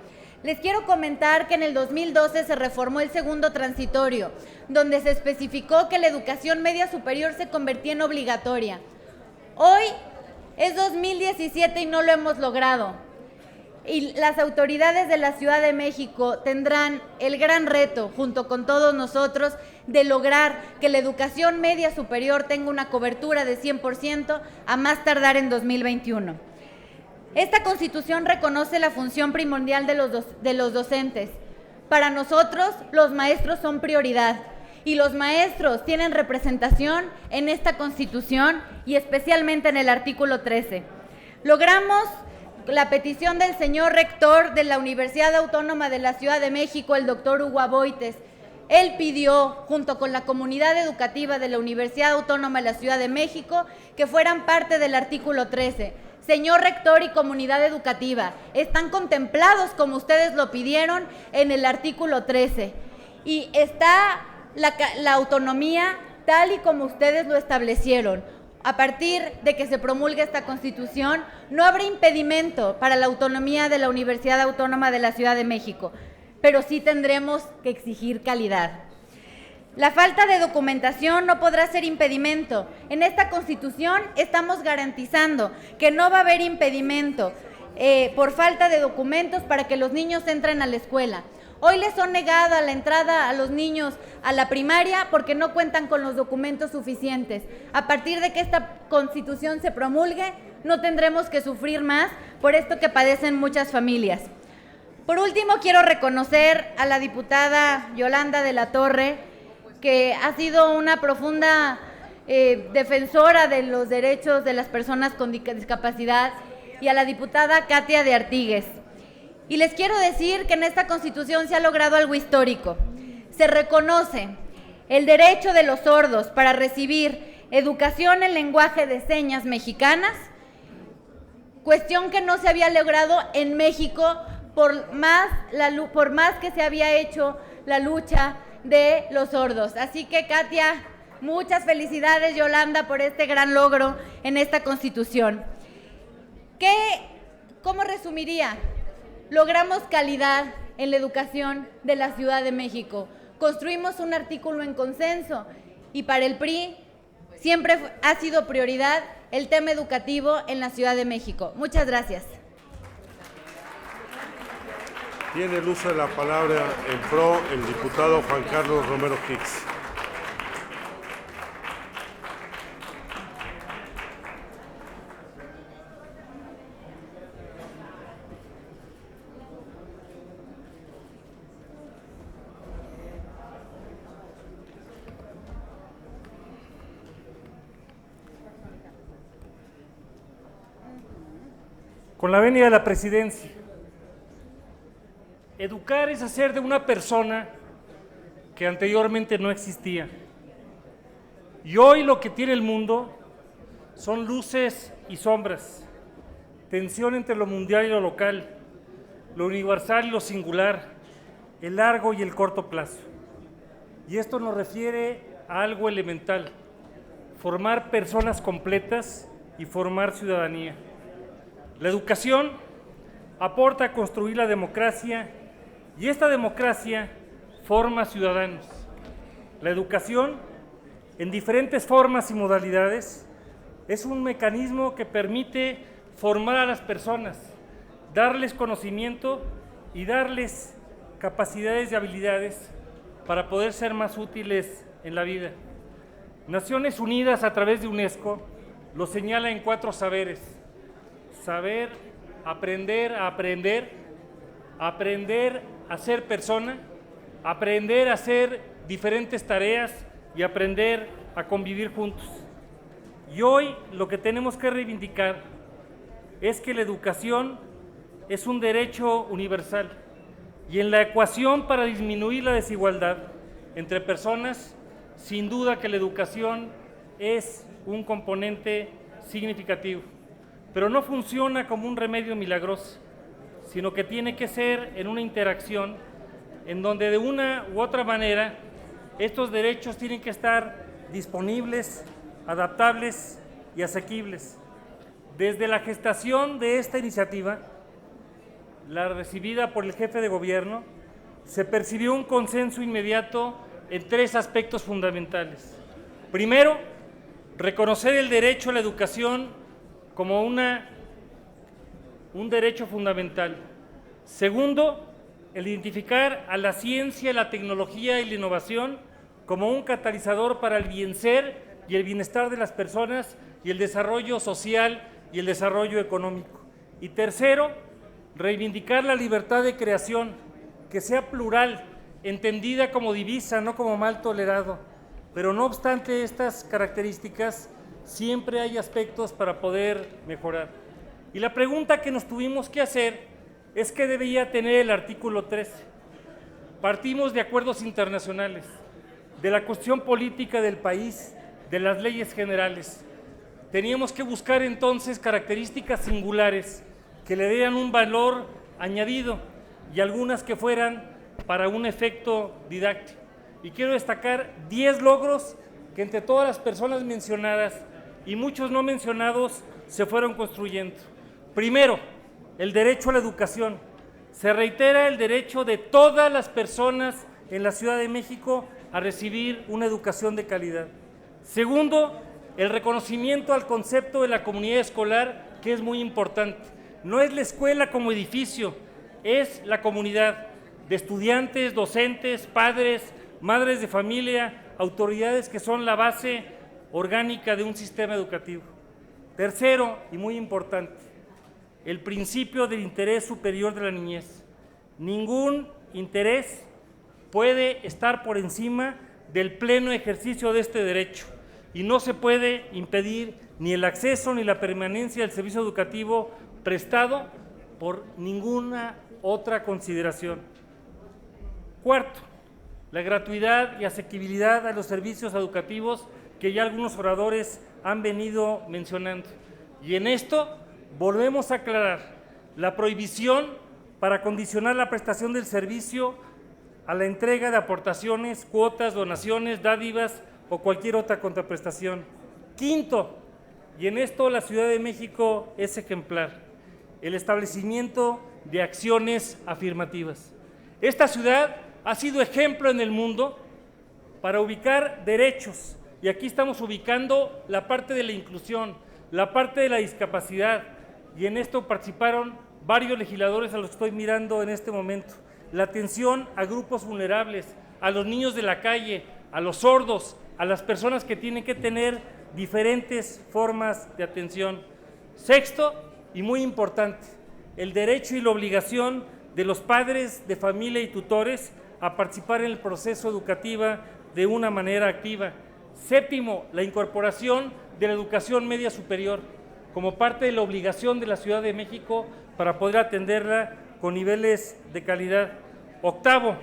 Les quiero comentar que en el 2012 se reformó el segundo transitorio, donde se especificó que la educación media superior se convertía en obligatoria. Hoy es 2017 y no lo hemos logrado. Y las autoridades de la Ciudad de México tendrán el gran reto, junto con todos nosotros, de lograr que la educación media superior tenga una cobertura de 100% a más tardar en 2021. Esta Constitución reconoce la función primordial de los docentes. Para nosotros, los maestros son prioridad y los maestros tienen representación en esta Constitución y especialmente en el artículo 13. Logramos la petición del señor rector de la Universidad Autónoma de la Ciudad de México, el doctor Hugo Aboites. Él pidió, junto con la comunidad educativa de la Universidad Autónoma de la Ciudad de México, que fueran parte del artículo 13. Señor rector y comunidad educativa, están contemplados, como ustedes lo pidieron, en el artículo 13. Y está la autonomía tal y como ustedes lo establecieron. A partir de que se promulgue esta Constitución, no habrá impedimento para la autonomía de la Universidad Autónoma de la Ciudad de México, pero sí tendremos que exigir calidad. La falta de documentación no podrá ser impedimento. En esta Constitución estamos garantizando que no va a haber impedimento por falta de documentos para que los niños entren a la escuela. Hoy les son negada la entrada a los niños a la primaria porque no cuentan con los documentos suficientes. A partir de que esta Constitución se promulgue, no tendremos que sufrir más por esto que padecen muchas familias. Por último, quiero reconocer a la diputada Yolanda de la Torre, que ha sido una profunda defensora de los derechos de las personas con discapacidad, y a la diputada Katia de Artigues. Y les quiero decir que en esta Constitución se ha logrado algo histórico. Se reconoce el derecho de los sordos para recibir educación en lenguaje de señas mexicanas, cuestión que no se había logrado en México por más que se había hecho la lucha de los sordos. Así que, Katia, muchas felicidades, Yolanda, por este gran logro en esta Constitución. ¿Cómo resumiría? Logramos calidad en la educación de la Ciudad de México. Construimos un artículo en consenso y para el PRI siempre ha sido prioridad el tema educativo en la Ciudad de México. Muchas gracias.
Tiene el uso de la palabra en pro el diputado Juan Carlos Romero Hicks.
Con la venia de la presidencia, educar es hacer de una persona que anteriormente no existía. Y hoy lo que tiene el mundo son luces y sombras, tensión entre lo mundial y lo local, lo universal y lo singular, el largo y el corto plazo. Y esto nos refiere a algo elemental: formar personas completas y formar ciudadanía. La educación aporta a construir la democracia y esta democracia forma ciudadanos. La educación, en diferentes formas y modalidades, es un mecanismo que permite formar a las personas, darles conocimiento y darles capacidades y habilidades para poder ser más útiles en la vida. Naciones Unidas, a través de UNESCO, lo señala en 4 saberes: saber, aprender a aprender, aprender a ser persona, aprender a hacer diferentes tareas y aprender a convivir juntos. Y hoy lo que tenemos que reivindicar es que la educación es un derecho universal, y en la ecuación para disminuir la desigualdad entre personas, sin duda que la educación es un componente significativo, pero no funciona como un remedio milagroso, sino que tiene que ser en una interacción en donde de una u otra manera estos derechos tienen que estar disponibles, adaptables y asequibles. Desde la gestación de esta iniciativa, la recibida por el jefe de gobierno, se percibió un consenso inmediato en 3 aspectos fundamentales. Primero, reconocer el derecho a la educación como un derecho fundamental. Segundo, el identificar a la ciencia, la tecnología y la innovación como un catalizador para el bien-ser y el bienestar de las personas y el desarrollo social y el desarrollo económico. Y tercero, reivindicar la libertad de creación, que sea plural, entendida como divisa, no como mal tolerado. Pero no obstante estas características, siempre hay aspectos para poder mejorar. Y la pregunta que nos tuvimos que hacer es qué debía tener el artículo 13. Partimos de acuerdos internacionales, de la cuestión política del país, de las leyes generales. Teníamos que buscar entonces características singulares que le dieran un valor añadido y algunas que fueran para un efecto didáctico. Y quiero destacar 10 logros que entre todas las personas mencionadas y muchos no mencionados se fueron construyendo. Primero, el derecho a la educación. Se reitera el derecho de todas las personas en la Ciudad de México a recibir una educación de calidad. Segundo, el reconocimiento al concepto de la comunidad escolar, que es muy importante. No es la escuela como edificio, es la comunidad de estudiantes, docentes, padres, madres de familia, autoridades que son la base orgánica de un sistema educativo. Tercero, y muy importante, el principio del interés superior de la niñez. Ningún interés puede estar por encima del pleno ejercicio de este derecho y no se puede impedir ni el acceso ni la permanencia del servicio educativo prestado por ninguna otra consideración. Cuarto, la gratuidad y asequibilidad a los servicios educativos que ya algunos oradores han venido mencionando. Y en esto volvemos a aclarar la prohibición para condicionar la prestación del servicio a la entrega de aportaciones, cuotas, donaciones, dádivas o cualquier otra contraprestación. Quinto, y en esto la Ciudad de México es ejemplar, el establecimiento de acciones afirmativas. Esta ciudad ha sido ejemplo en el mundo para ubicar derechos, y aquí estamos ubicando la parte de la inclusión, la parte de la discapacidad, y en esto participaron varios legisladores a los que estoy mirando en este momento. La atención a grupos vulnerables, a los niños de la calle, a los sordos, a las personas que tienen que tener diferentes formas de atención. Sexto, y muy importante, el derecho y la obligación de los padres de familia y tutores a participar en el proceso educativo de una manera activa. Séptimo, la incorporación de la educación media superior como parte de la obligación de la Ciudad de México para poder atenderla con niveles de calidad. Octavo,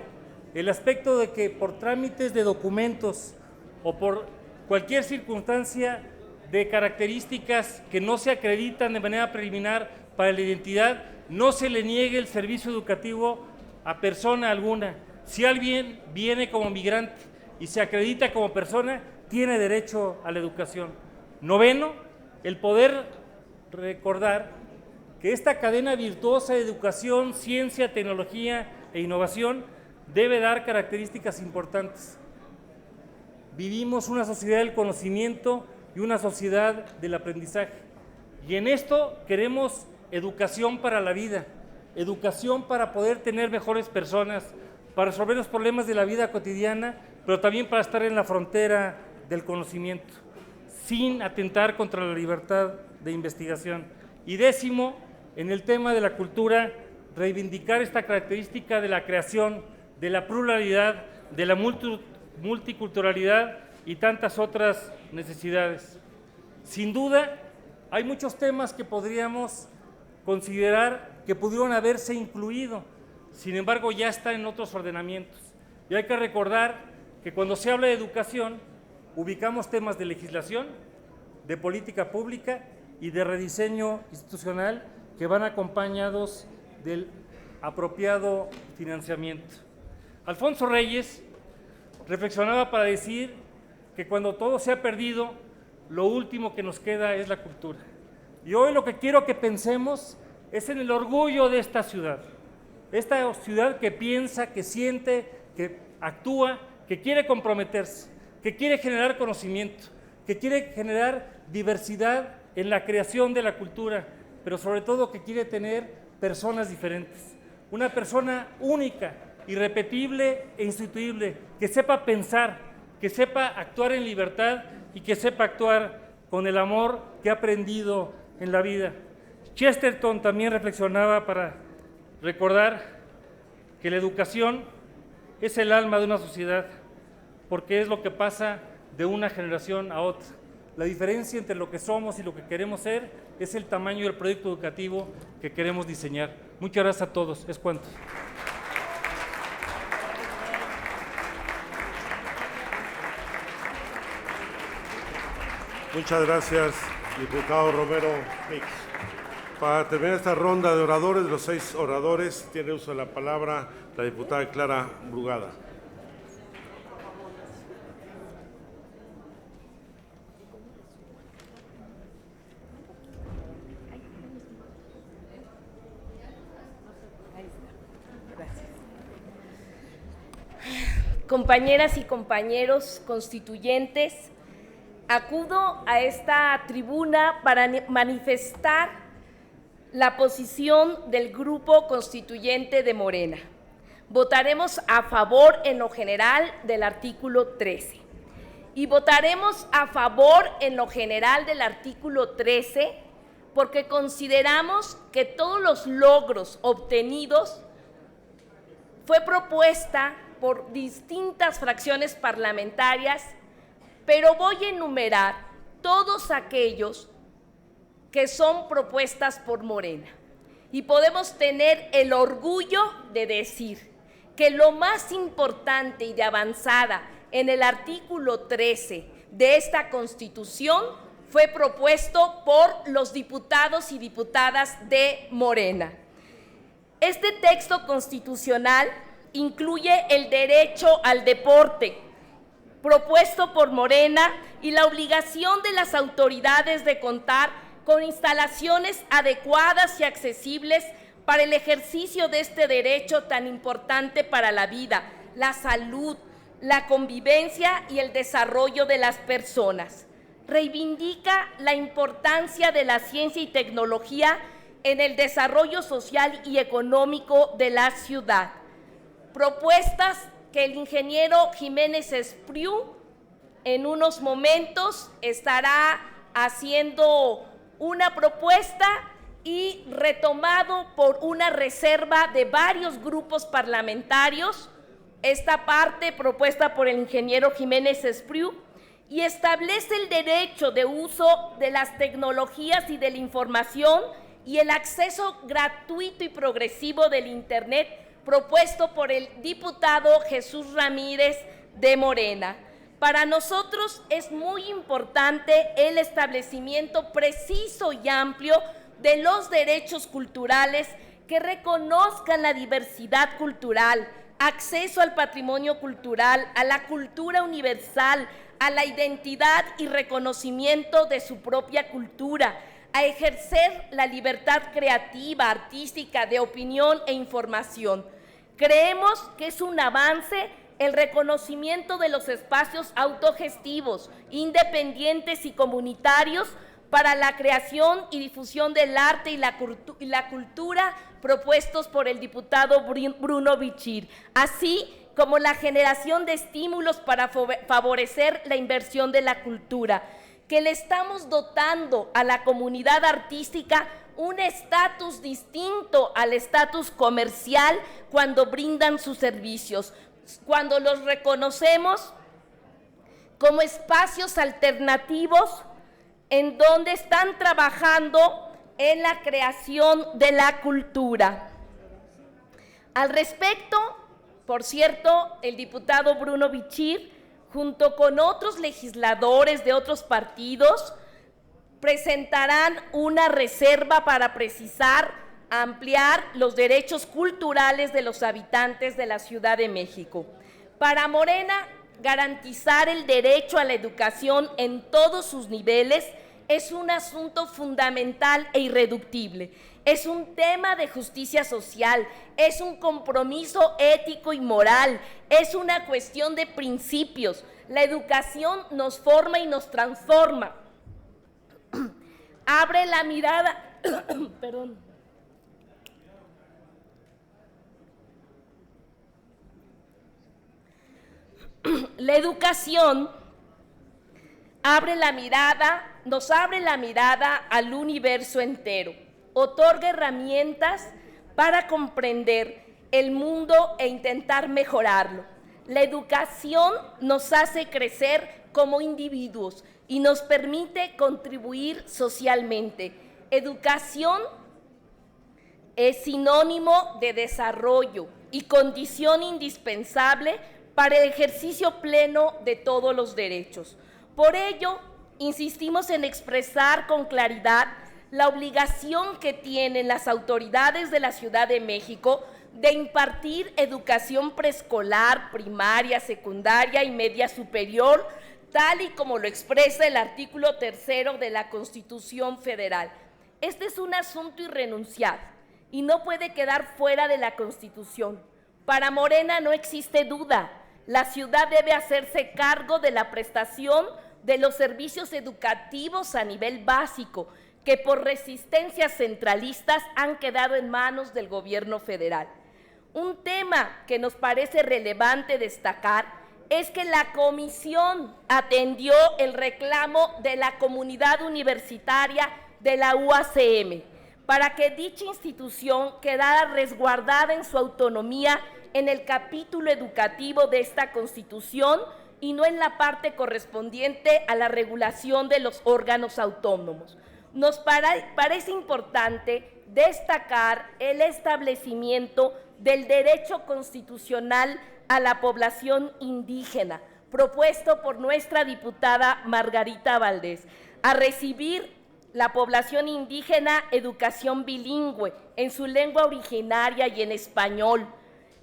el aspecto de que por trámites de documentos o por cualquier circunstancia de características que no se acreditan de manera preliminar para la identidad, no se le niegue el servicio educativo a persona alguna. Si alguien viene como migrante y se acredita como persona, tiene derecho a la educación. Noveno, el poder recordar que esta cadena virtuosa de educación, ciencia, tecnología e innovación debe dar características importantes. Vivimos una sociedad del conocimiento y una sociedad del aprendizaje. Y en esto queremos educación para la vida, educación para poder tener mejores personas, para resolver los problemas de la vida cotidiana, pero también para estar en la frontera del conocimiento, sin atentar contra la libertad de investigación. Y 10º, en el tema de la cultura, reivindicar esta característica de la creación, de la pluralidad, de la multiculturalidad y tantas otras necesidades. Sin duda, hay muchos temas que podríamos considerar que pudieron haberse incluido, sin embargo ya están en otros ordenamientos. Y hay que recordar que cuando se habla de educación, ubicamos temas de legislación, de política pública y de rediseño institucional que van acompañados del apropiado financiamiento. Alfonso Reyes reflexionaba para decir que cuando todo se ha perdido, lo último que nos queda es la cultura. Y hoy lo que quiero que pensemos es en el orgullo de esta ciudad que piensa, que siente, que actúa, que quiere comprometerse, que quiere generar conocimiento, que quiere generar diversidad en la creación de la cultura, pero sobre todo que quiere tener personas diferentes. Una persona única, irrepetible e insustituible, que sepa pensar, que sepa actuar en libertad y que sepa actuar con el amor que ha aprendido en la vida. Chesterton también reflexionaba para recordar que la educación es el alma de una sociedad, porque es lo que pasa de una generación a otra. La diferencia entre lo que somos y lo que queremos ser es el tamaño del proyecto educativo que queremos diseñar. Muchas gracias a todos. Es cuanto.
Muchas gracias, diputado Romero Mix. Para terminar esta ronda de oradores, los 6 oradores, tiene uso de la palabra la diputada Clara Brugada.
Compañeras y compañeros constituyentes, acudo a esta tribuna para manifestar la posición del Grupo Constituyente de Morena. Votaremos a favor en lo general del artículo 13 y votaremos a favor en lo general del artículo 13 porque consideramos que todos los logros obtenidos fue propuesta por distintas fracciones parlamentarias, pero voy a enumerar todos aquellos que son propuestas por Morena. Y podemos tener el orgullo de decir que lo más importante y de avanzada en el artículo 13 de esta Constitución fue propuesto por los diputados y diputadas de Morena. Este texto constitucional incluye el derecho al deporte, propuesto por Morena, y la obligación de las autoridades de contar con instalaciones adecuadas y accesibles para el ejercicio de este derecho tan importante para la vida, la salud, la convivencia y el desarrollo de las personas. Reivindica la importancia de la ciencia y tecnología en el desarrollo social y económico de la ciudad. Propuestas que el ingeniero Jiménez Espriu en unos momentos estará haciendo una propuesta y retomado por una reserva de varios grupos parlamentarios, esta parte propuesta por el ingeniero Jiménez Espriu, y establece el derecho de uso de las tecnologías y de la información y el acceso gratuito y progresivo del Internet, propuesto por el diputado Jesús Ramírez de Morena. Para nosotros es muy importante el establecimiento preciso y amplio de los derechos culturales que reconozcan la diversidad cultural, acceso al patrimonio cultural, a la cultura universal, a la identidad y reconocimiento de su propia cultura, a ejercer la libertad creativa, artística, de opinión e información. Creemos que es un avance el reconocimiento de los espacios autogestivos, independientes y comunitarios para la creación y difusión del arte y la cultura propuestos por el diputado Bruno Bichir, así como la generación de estímulos para favorecer la inversión de la cultura, que le estamos dotando a la comunidad artística un estatus distinto al estatus comercial cuando brindan sus servicios, cuando los reconocemos como espacios alternativos en donde están trabajando en la creación de la cultura. Al respecto, por cierto, el diputado Bruno Bichir, junto con otros legisladores de otros partidos, presentarán una reserva para precisar, ampliar los derechos culturales de los habitantes de la Ciudad de México. Para Morena, garantizar el derecho a la educación en todos sus niveles es un asunto fundamental e irreductible. Es un tema de justicia social, es un compromiso ético y moral, es una cuestión de principios. La educación nos forma y nos transforma. Abre la mirada, perdón. La educación abre la mirada, nos abre la mirada al universo entero, otorga herramientas para comprender el mundo e intentar mejorarlo. La educación nos hace crecer como individuos y nos permite contribuir socialmente. Educación es sinónimo de desarrollo y condición indispensable para el ejercicio pleno de todos los derechos. Por ello, insistimos en expresar con claridad la obligación que tienen las autoridades de la Ciudad de México de impartir educación preescolar, primaria, secundaria y media superior, tal y como lo expresa el artículo 3 de la Constitución Federal. Este es un asunto irrenunciable y no puede quedar fuera de la Constitución. Para Morena no existe duda. La ciudad debe hacerse cargo de la prestación de los servicios educativos a nivel básico, que por resistencias centralistas han quedado en manos del gobierno federal. Un tema que nos parece relevante destacar es que la comisión atendió el reclamo de la comunidad universitaria de la UACM para que dicha institución quedara resguardada en su autonomía en el capítulo educativo de esta Constitución y no en la parte correspondiente a la regulación de los órganos autónomos. Nos parece importante destacar el establecimiento del derecho constitucional a la población indígena, propuesto por nuestra diputada Margarita Valdés, a recibir la población indígena educación bilingüe en su lengua originaria y en español.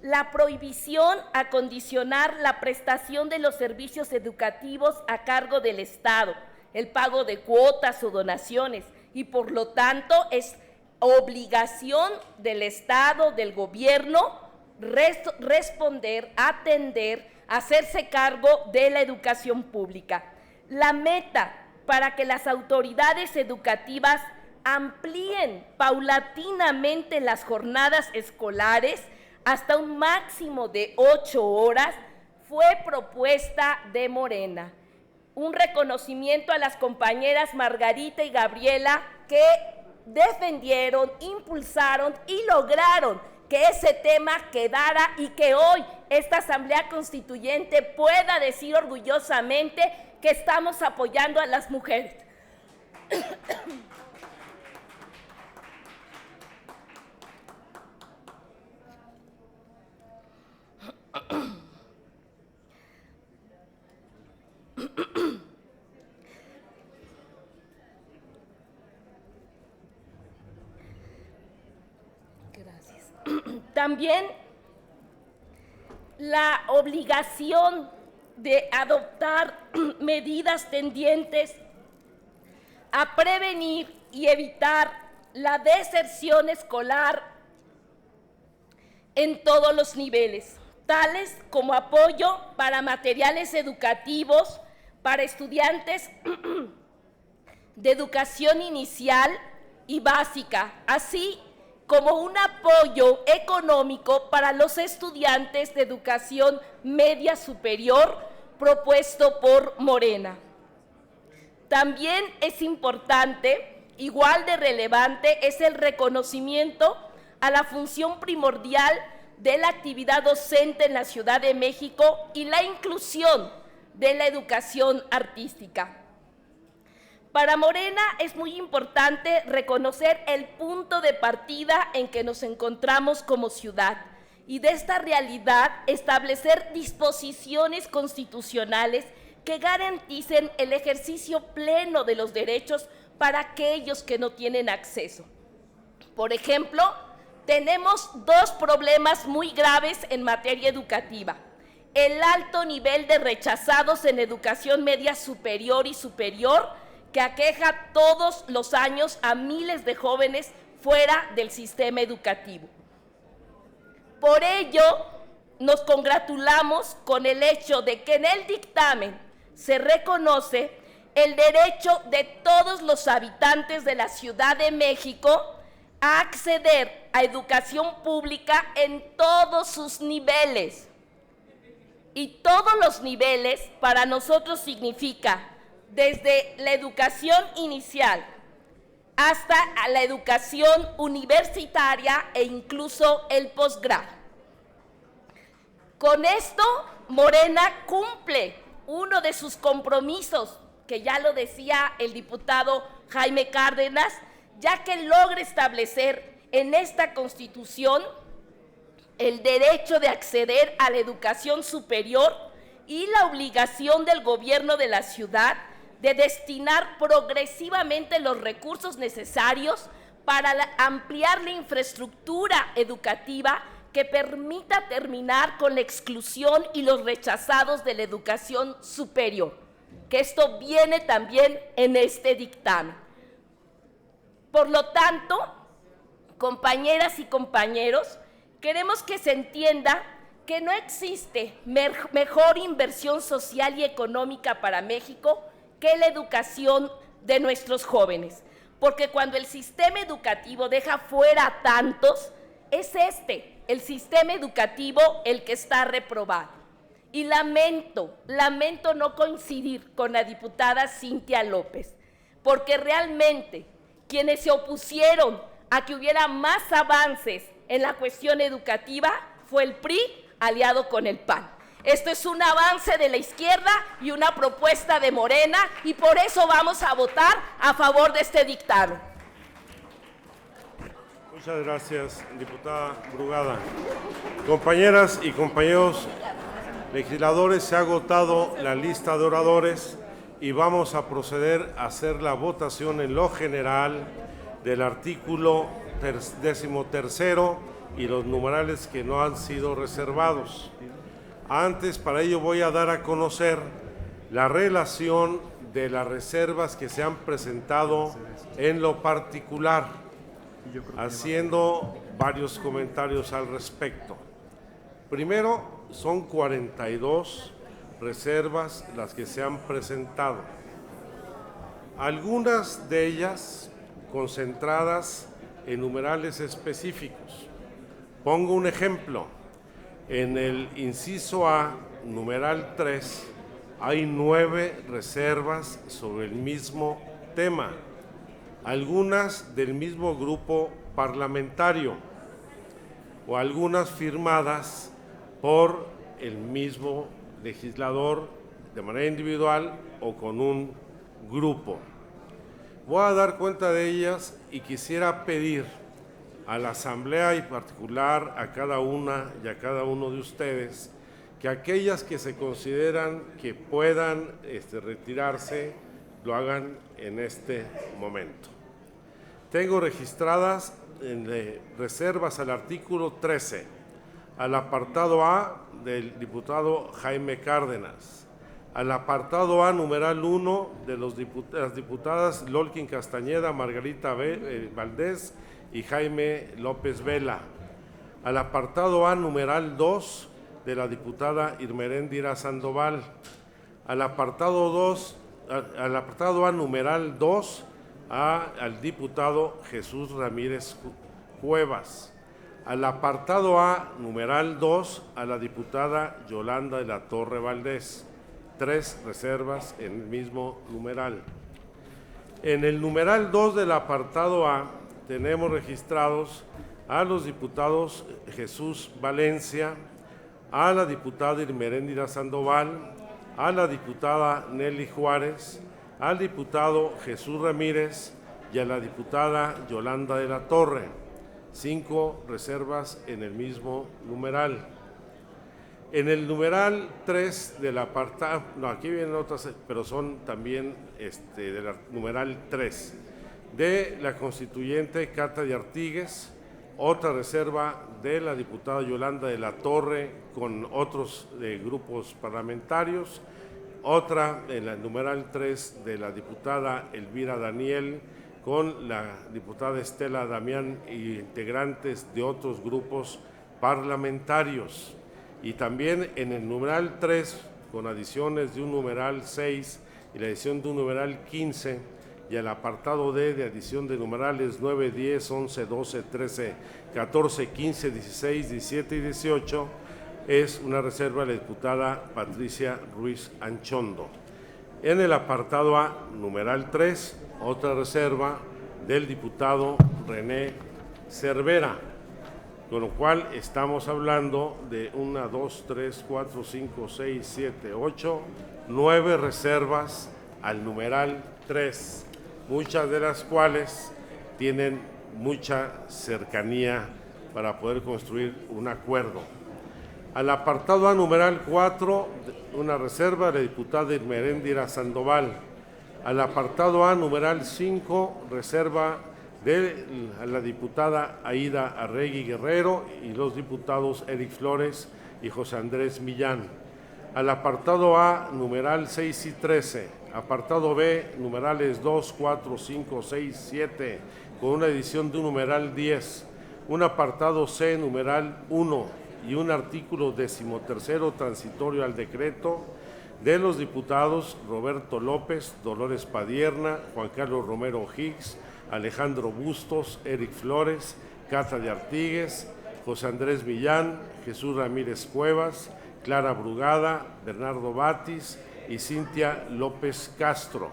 La prohibición a condicionar la prestación de los servicios educativos a cargo del Estado, el pago de cuotas o donaciones, y por lo tanto es obligación del Estado, del gobierno, responder, atender, hacerse cargo de la educación pública. La meta para que las autoridades educativas amplíen paulatinamente las jornadas escolares hasta un máximo de 8 horas fue propuesta de Morena. Un reconocimiento a las compañeras Margarita y Gabriela que defendieron, impulsaron y lograron que ese tema quedara y que hoy esta Asamblea Constituyente pueda decir orgullosamente que estamos apoyando a las mujeres. Gracias. También la obligación de adoptar medidas tendientes a prevenir y evitar la deserción escolar en todos los niveles, tales como apoyo para materiales educativos para estudiantes de educación inicial y básica, así como un apoyo económico para los estudiantes de educación media superior propuesto por Morena. También es importante, igual de relevante, es el reconocimiento a la función primordial de la actividad docente en la Ciudad de México y la inclusión de la educación artística. Para Morena es muy importante reconocer el punto de partida en que nos encontramos como ciudad y de esta realidad establecer disposiciones constitucionales que garanticen el ejercicio pleno de los derechos para aquellos que no tienen acceso. Por ejemplo, tenemos dos problemas muy graves en materia educativa: el alto nivel de rechazados en educación media superior y superior, que aqueja todos los años a miles de jóvenes fuera del sistema educativo. Por ello, nos congratulamos con el hecho de que en el dictamen se reconoce el derecho de todos los habitantes de la Ciudad de México a acceder a educación pública en todos sus niveles. Y todos los niveles para nosotros significa desde la educación inicial hasta a la educación universitaria e incluso el posgrado. Con esto, Morena cumple uno de sus compromisos, que ya lo decía el diputado Jaime Cárdenas, ya que logra establecer en esta Constitución el derecho de acceder a la educación superior y la obligación del gobierno de la ciudad de destinar progresivamente los recursos necesarios para ampliar la infraestructura educativa que permita terminar con la exclusión y los rechazados de la educación superior, que esto viene también en este dictamen. Por lo tanto, compañeras y compañeros, queremos que se entienda que no existe mejor inversión social y económica para México que la educación de nuestros jóvenes, porque cuando el sistema educativo deja fuera a tantos, es el sistema educativo el que está reprobado. Y lamento no coincidir con la diputada Cintia López, porque realmente quienes se opusieron a que hubiera más avances en la cuestión educativa fue el PRI aliado con el PAN. Esto es un avance de la izquierda y una propuesta de Morena, y por eso vamos a votar a favor de este dictamen.
Muchas gracias, diputada Brugada. Compañeras y compañeros legisladores, se ha agotado la lista de oradores y vamos a proceder a hacer la votación en lo general del artículo 13º y los numerales que no han sido reservados. Antes, para ello, voy a dar a conocer la relación de las reservas que se han presentado en lo particular, haciendo varios comentarios al respecto. Primero, son 42 reservas las que se han presentado. Algunas de ellas concentradas en numerales específicos. Pongo un ejemplo. En el inciso A, numeral 3, hay 9 reservas sobre el mismo tema, algunas del mismo grupo parlamentario o algunas firmadas por el mismo legislador de manera individual o con un grupo. Voy a dar cuenta de ellas y quisiera pedir a la Asamblea y en particular a cada una y a cada uno de ustedes que aquellas que se consideran que puedan retirarse, lo hagan en este momento. Tengo registradas reservas al artículo 13, al apartado A del diputado Jaime Cárdenas, al apartado A numeral 1 de las diputadas Lolkin Castañeda, Margarita Valdés y Jaime López Vela, al apartado A numeral 2 de la diputada Irmeréndira Sandoval, al apartado A numeral 2 al diputado Jesús Ramírez Cuevas. Al apartado A, numeral 2, a la diputada Yolanda de la Torre Valdés. 3 reservas en el mismo numeral. En el numeral 2 del apartado A tenemos registrados a los diputados Jesús Valencia, a la diputada Irmeréndira Sandoval, a la diputada Nelly Juárez, al diputado Jesús Ramírez y a la diputada Yolanda de la Torre. 5 reservas en el mismo numeral. En el numeral 3 del apartado, no, aquí vienen otras, pero son también del numeral 3, de la constituyente Cata de Artigues, otra reserva de la diputada Yolanda de la Torre con otros grupos parlamentarios, otra en el numeral 3 de la diputada Elvira Daniel con la diputada Estela Damián y integrantes de otros grupos parlamentarios. Y también en el numeral 3, con adiciones de un numeral 6 y la adición de un numeral 15, y el apartado D de adición de numerales 9, 10, 11, 12, 13, 14, 15, 16, 17 y 18, es una reserva de la diputada Patricia Ruiz Anchondo. En el apartado A, numeral 3, otra reserva del diputado René Cervera, con lo cual estamos hablando de 1, 2, 3, 4, 5, 6, 7, 8, 9 reservas al numeral 3, muchas de las cuales tienen mucha cercanía para poder construir un acuerdo. Al apartado A, numeral 4, una reserva de la diputada Irmeréndira Sandoval. Al apartado A, numeral 5, reserva de la diputada Aida Arregui Guerrero y los diputados Eric Flores y José Andrés Millán. Al apartado A, numeral 6 y 13, apartado B, numerales 2, 4, 5, 6, 7, con una edición de un numeral 10, un apartado C, numeral 1 y un artículo 13º transitorio al decreto de los diputados Roberto López, Dolores Padierna, Juan Carlos Romero Higgs, Alejandro Bustos, Eric Flores, Cata de Artigues, José Andrés Millán, Jesús Ramírez Cuevas, Clara Brugada, Bernardo Batis y Cintia López Castro,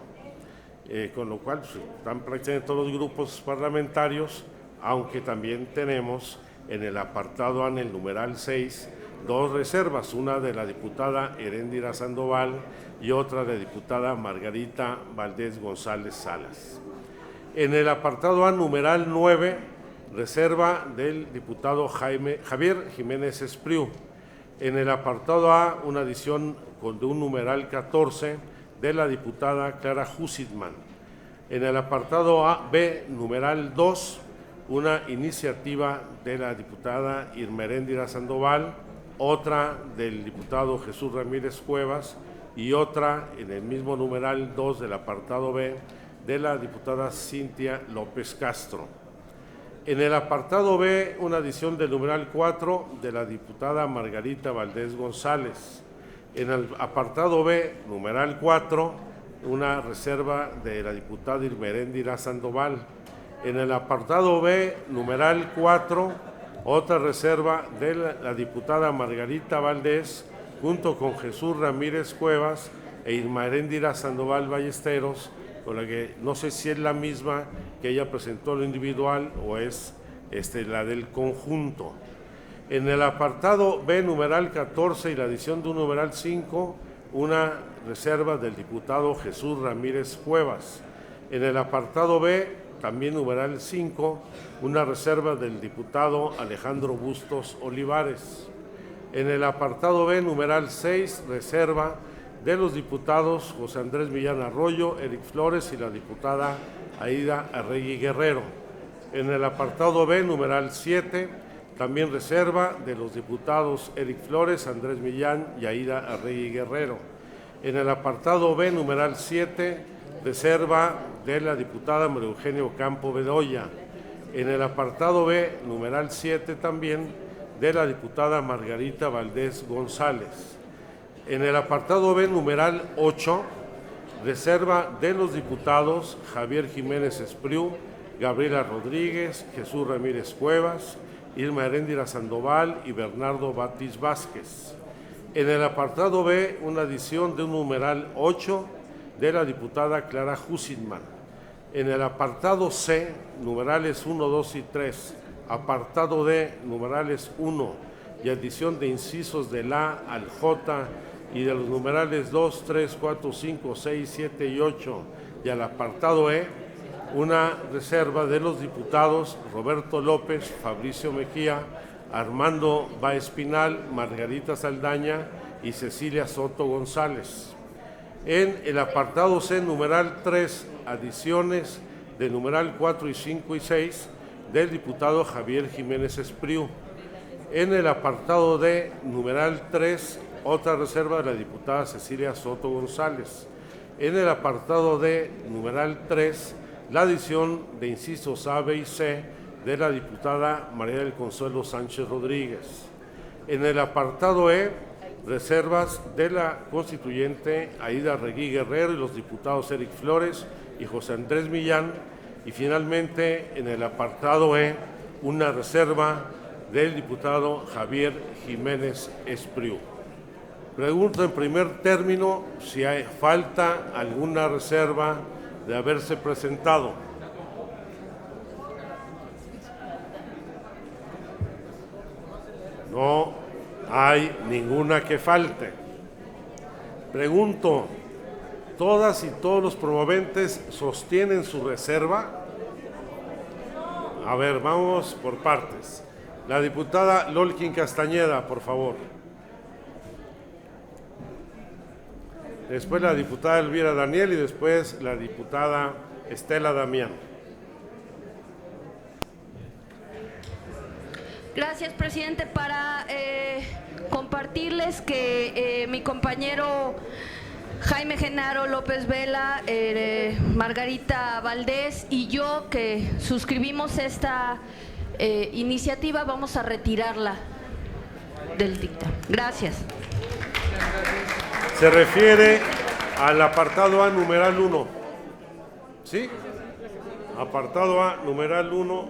con lo cual están prácticamente todos los grupos parlamentarios, aunque también tenemos en el apartado A, en el numeral 6, 2 reservas, una de la diputada Heréndira Sandoval y otra de la diputada Margarita Valdés González Salas. En el apartado A, numeral 9, reserva del diputado Javier Jiménez Espriu. En el apartado A, una adición de un numeral 14 de la diputada Clara Husitman. En el apartado B, numeral 2, una iniciativa de la diputada Irmeréndira Sandoval, otra del diputado Jesús Ramírez Cuevas y otra en el mismo numeral 2 del apartado B de la diputada Cintia López Castro. En el apartado B, una adición del numeral 4 de la diputada Margarita Valdés González. En el apartado B, numeral 4, una reserva de la diputada Irmeréndira Sandoval. En el apartado B, numeral 4, otra reserva de la diputada Margarita Valdés, junto con Jesús Ramírez Cuevas e Irmeréndira Sandoval Ballesteros, con la que no sé si es la misma que ella presentó lo individual o es la del conjunto. En el apartado B, numeral 14 y la adición de un numeral 5, una reserva del diputado Jesús Ramírez Cuevas. En el apartado B, también numeral 5, una reserva del diputado Alejandro Bustos Olivares. En el apartado B, numeral 6, reserva de los diputados José Andrés Millán Arroyo, Eric Flores y la diputada Aida Arregui Guerrero. En el apartado B, numeral 7, también reserva de los diputados Eric Flores, Andrés Millán y Aida Arregui Guerrero. En el apartado B, numeral 7, reserva de la diputada María Eugenia Ocampo Bedoya. En el apartado B, numeral 7 también, de la diputada Margarita Valdés González. En el apartado B, numeral 8, reserva de los diputados Javier Jiménez Espriu, Gabriela Rodríguez, Jesús Ramírez Cuevas, Irma Heréndira Sandoval y Bernardo Batis Vázquez. En el apartado B, una adición de un numeral 8 de la diputada Clara Hussinman. En el apartado C, numerales 1, 2 y 3, apartado D, numerales 1 y adición de incisos del A al J y de los numerales 2, 3, 4, 5, 6, 7 y 8 y al apartado E, una reserva de los diputados Roberto López, Fabricio Mejía, Armando Báez Pinal, Margarita Saldaña y Cecilia Soto González. En el apartado C, numeral 3, adiciones de numeral 4 y 5 y 6 del diputado Javier Jiménez Espriu. En el apartado D, numeral 3, otra reserva de la diputada Cecilia Soto González. En el apartado D, numeral 3, la adición de incisos A, B y C de la diputada María del Consuelo Sánchez Rodríguez. En el apartado E, reservas de la constituyente Aida Regui Guerrero y los diputados Eric Flores y José Andrés Millán. Y finalmente, en el apartado E, una reserva del diputado Javier Jiménez Espriu. Pregunto en primer término si hay falta alguna reserva de haberse presentado. No hay ninguna que falte. Pregunto, ¿todas y todos los promoventes sostienen su reserva? A ver, vamos por partes. La diputada Lolkin Castañeda, por favor. Después la diputada Elvira Daniel y después la diputada Estela Damián.
Gracias, presidente. Para compartirles que mi compañero Jaime Genaro López Vela, Margarita Valdés y yo, que suscribimos esta iniciativa, vamos a retirarla del dictamen. Gracias.
Se refiere al apartado A, numeral 1. ¿Sí? Apartado A, numeral 1,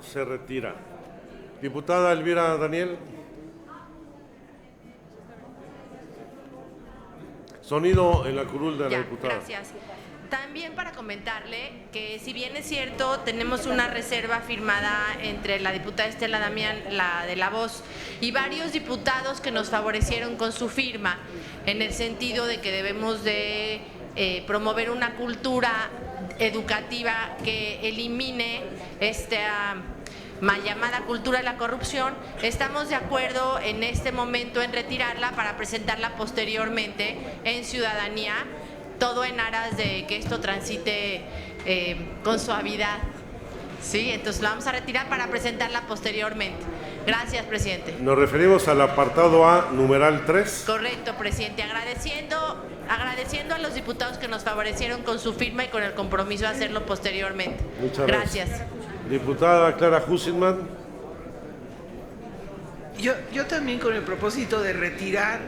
se retira. Diputada Elvira Daniel. Sonido en la curul de la diputada.
Gracias. También para comentarle que, si bien es cierto, tenemos una reserva firmada entre la diputada Estela Damián, la de La Voz, y varios diputados que nos favorecieron con su firma, en el sentido de que debemos de promover una cultura educativa que elimine esta mal llamada cultura de la corrupción. Estamos de acuerdo en este momento en retirarla para presentarla posteriormente en ciudadanía, todo en aras de que esto transite con suavidad. Sí, entonces la vamos a retirar para presentarla posteriormente. Gracias, presidente.
Nos referimos al apartado A, numeral 3.
Correcto, presidente. Agradeciendo a los diputados que nos favorecieron con su firma y con el compromiso de hacerlo posteriormente.
Muchas
gracias.
Diputada Clara Hussinman.
Yo también, con el propósito de retirar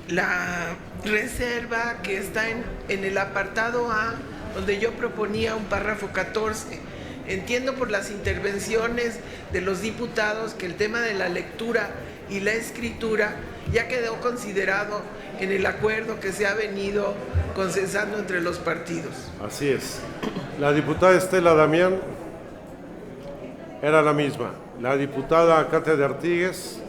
la reserva que está en el apartado A, donde yo proponía un párrafo 14. Entiendo por las intervenciones de los diputados que el tema de la lectura y la escritura ya quedó considerado en el acuerdo que se ha venido consensando entre los partidos.
Así es. La diputada Estela Damián era la misma. La diputada Katia de Artigues.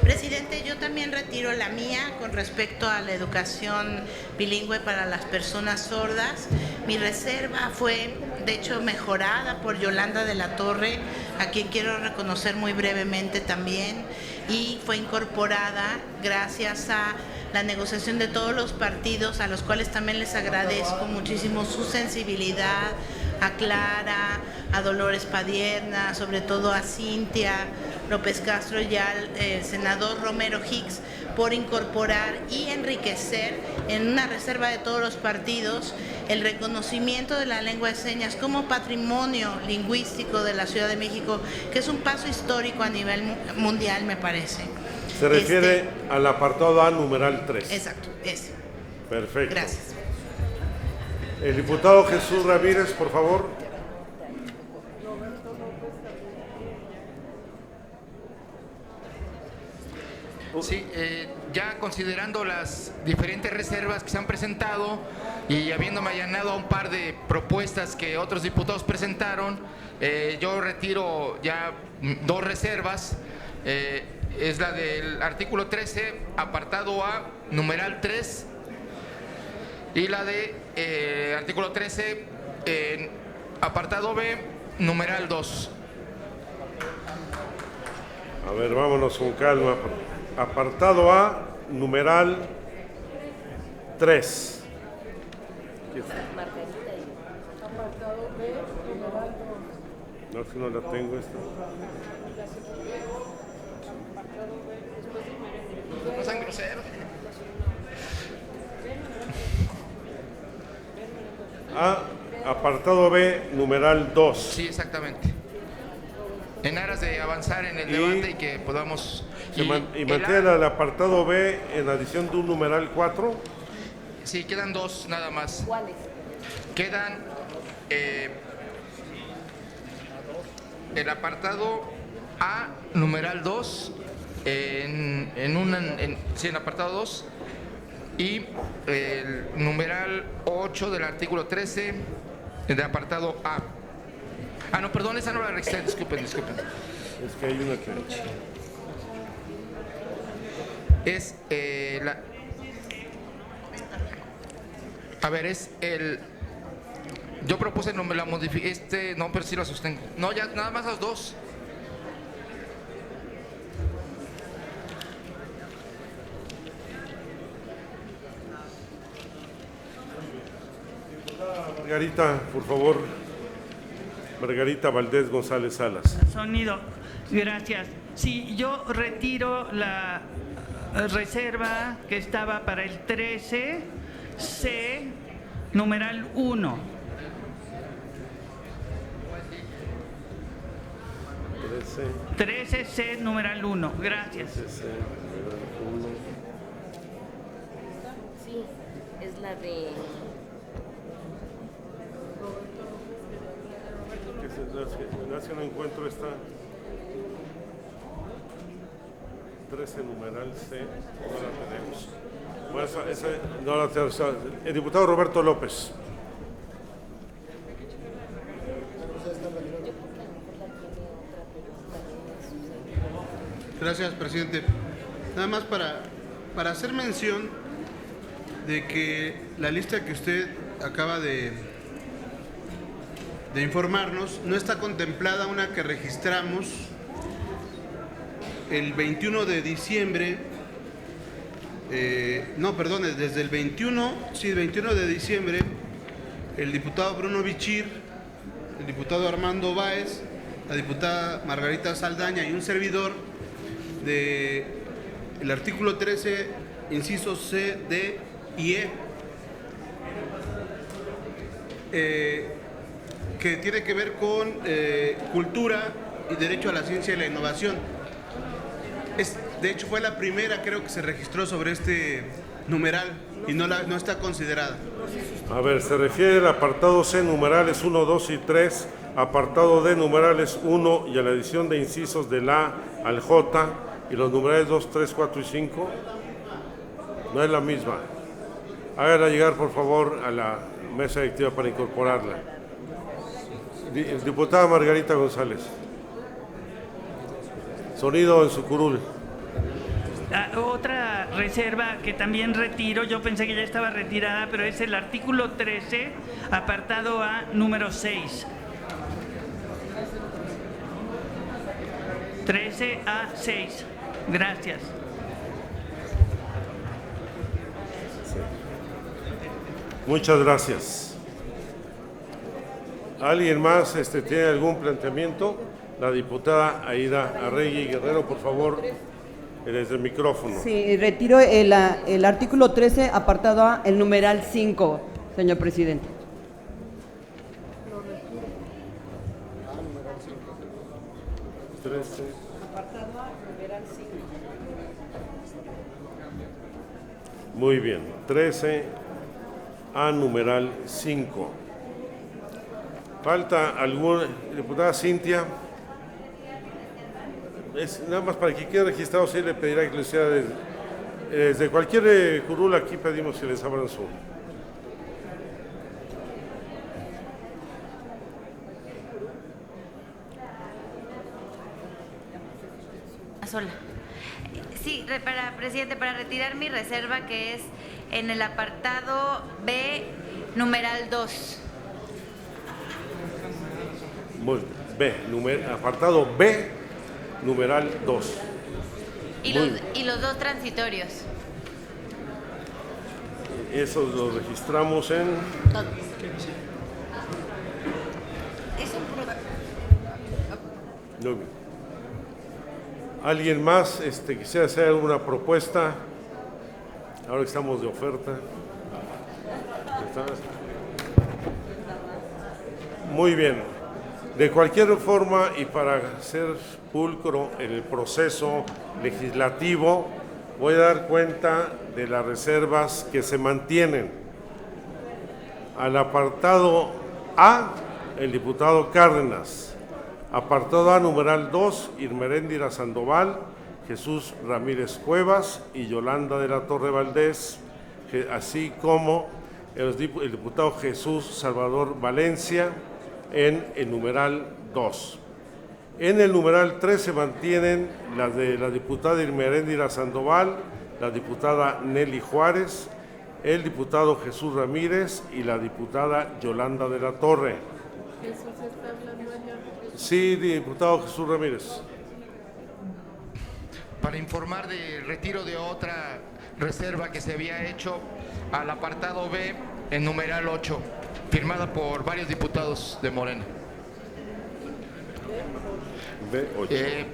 Presidente, yo también retiro la mía con respecto a la educación bilingüe para las personas sordas. Mi reserva fue, de hecho, mejorada por Yolanda de la Torre, a quien quiero reconocer muy brevemente también, y fue incorporada gracias a la negociación de todos los partidos, a los cuales también les agradezco muchísimo su sensibilidad, a Clara, a Dolores Padierna, sobre todo a Cintia López Castro y al senador Romero Hicks, por incorporar y enriquecer en una reserva de todos los partidos el reconocimiento de la lengua de señas como patrimonio lingüístico de la Ciudad de México, que es un paso histórico a nivel mundial, me parece.
Se refiere al apartado A, numeral 3.
Exacto, ese.
Perfecto.
Gracias.
El diputado Jesús Ramírez, por favor.
Sí, ya considerando las diferentes reservas que se han presentado y habiéndome allanado a un par de propuestas que otros diputados presentaron, yo retiro ya 2 reservas. Es la del artículo 13, apartado A, numeral 3, y la de artículo 13, apartado B, numeral 2.
A ver, vámonos con calma. Apartado A, numeral 3.
Apartado B, numeral 2.
No, si no la tengo esta.
No sean groseros.
Apartado B, numeral 2.
Sí, exactamente. En aras de avanzar en el debate y que podamos...
¿Y mantiene el apartado B en adición de un numeral 4?
Sí, quedan 2 nada más.
¿Cuáles?
Quedan el apartado A, numeral 2, en el apartado 2, y el numeral 8 del artículo 13 del apartado A. Ah, no, perdón, esa no la registré, disculpen.
Es que hay una que...
Es a ver, es el... Yo propuse, no me la modifiqué, no, pero sí la sostengo. No, ya, nada más las 2.
Margarita, por favor. Margarita Valdés González Salas.
Sonido, gracias. Sí, yo retiro la reserva que estaba para el 13C, numeral 1. 13C, numeral 1. Gracias.
13C, numeral 1.
Sí, es la de...
Gracias, no encuentro esta 13 numeral C, no la tenemos. Bueno, esa no la tenemos. El diputado Roberto López.
Gracias, presidente. Nada más para hacer mención de que la lista que usted acaba de informarnos, no está contemplada una que registramos el 21 de diciembre, desde el 21 de diciembre, el diputado Bruno Bichir, el diputado Armando Báez, la diputada Margarita Saldaña y un servidor de el artículo 13, incisos C, D y E, que tiene que ver con cultura y derecho a la ciencia y la innovación. De hecho, fue la primera, creo, que se registró sobre este numeral y no está considerada.
A ver, se refiere al apartado C, numerales 1, 2 y 3, apartado D, numerales 1 y a la adición de incisos del A al J y los numerales 2, 3, 4 y 5. No es la misma. Hágala llegar, por favor, a la mesa directiva para incorporarla. Diputada Margarita González. Sonido en su curul.
Otra reserva que también retiro, yo pensé que ya estaba retirada, pero es el artículo 13, apartado A, número 6. 13A6. Gracias.
Muchas gracias. ¿Alguien más tiene algún planteamiento? La diputada Aida Arregui Guerrero, por favor, desde el micrófono.
Sí, retiro el artículo 13, apartado A, el numeral 5, señor presidente.
Apartado A, numeral 5.
Muy bien, 13 a numeral 5. ¿Falta alguna? Diputada Cintia. nada más para que quede registrado, sí le pedirá que le sea desde cualquier curul, aquí pedimos que les abran su...
Sola. Sí, presidente, para retirar mi reserva, que es en el apartado B, numeral 2.
Muy bien. Apartado B, numeral 2.
Y los dos transitorios.
Eso lo registramos en... Muy bien. ¿Alguien más quisiera hacer alguna propuesta? Ahora que estamos de oferta. Muy bien. De cualquier forma, y para ser pulcro en el proceso legislativo, voy a dar cuenta de las reservas que se mantienen. Al apartado A, el diputado Cárdenas. Apartado A, numeral 2, Irmeréndira Sandoval, Jesús Ramírez Cuevas y Yolanda de la Torre Valdés, así como el diputado Jesús Salvador Valencia en el numeral 2. En el numeral 3 se mantienen las de la diputada Irmeréndira Sandoval, la diputada Nelly Juárez, el diputado Jesús Ramírez y la diputada Yolanda de la Torre.
Jesús está hablando allá.
Sí, diputado Jesús Ramírez.
Para informar de retiro de otra reserva que se había hecho al apartado B en numeral 8, firmada por varios diputados de Morena.
B8.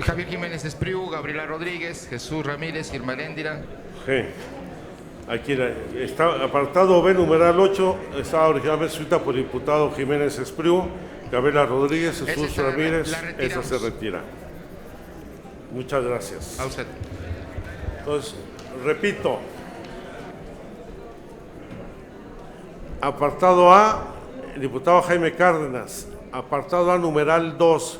Javier Jiménez Espriu, Gabriela Rodríguez, Jesús Ramírez, Irmeréndira.
Sí. Aquí está apartado B, numeral 8, estaba originalmente escrita por el diputado Jiménez Espriu, Gabriela Rodríguez, Jesús Ramírez, esa se retira. Muchas gracias.
A usted.
Entonces, repito. Apartado A, el diputado Jaime Cárdenas. Apartado A, numeral 2,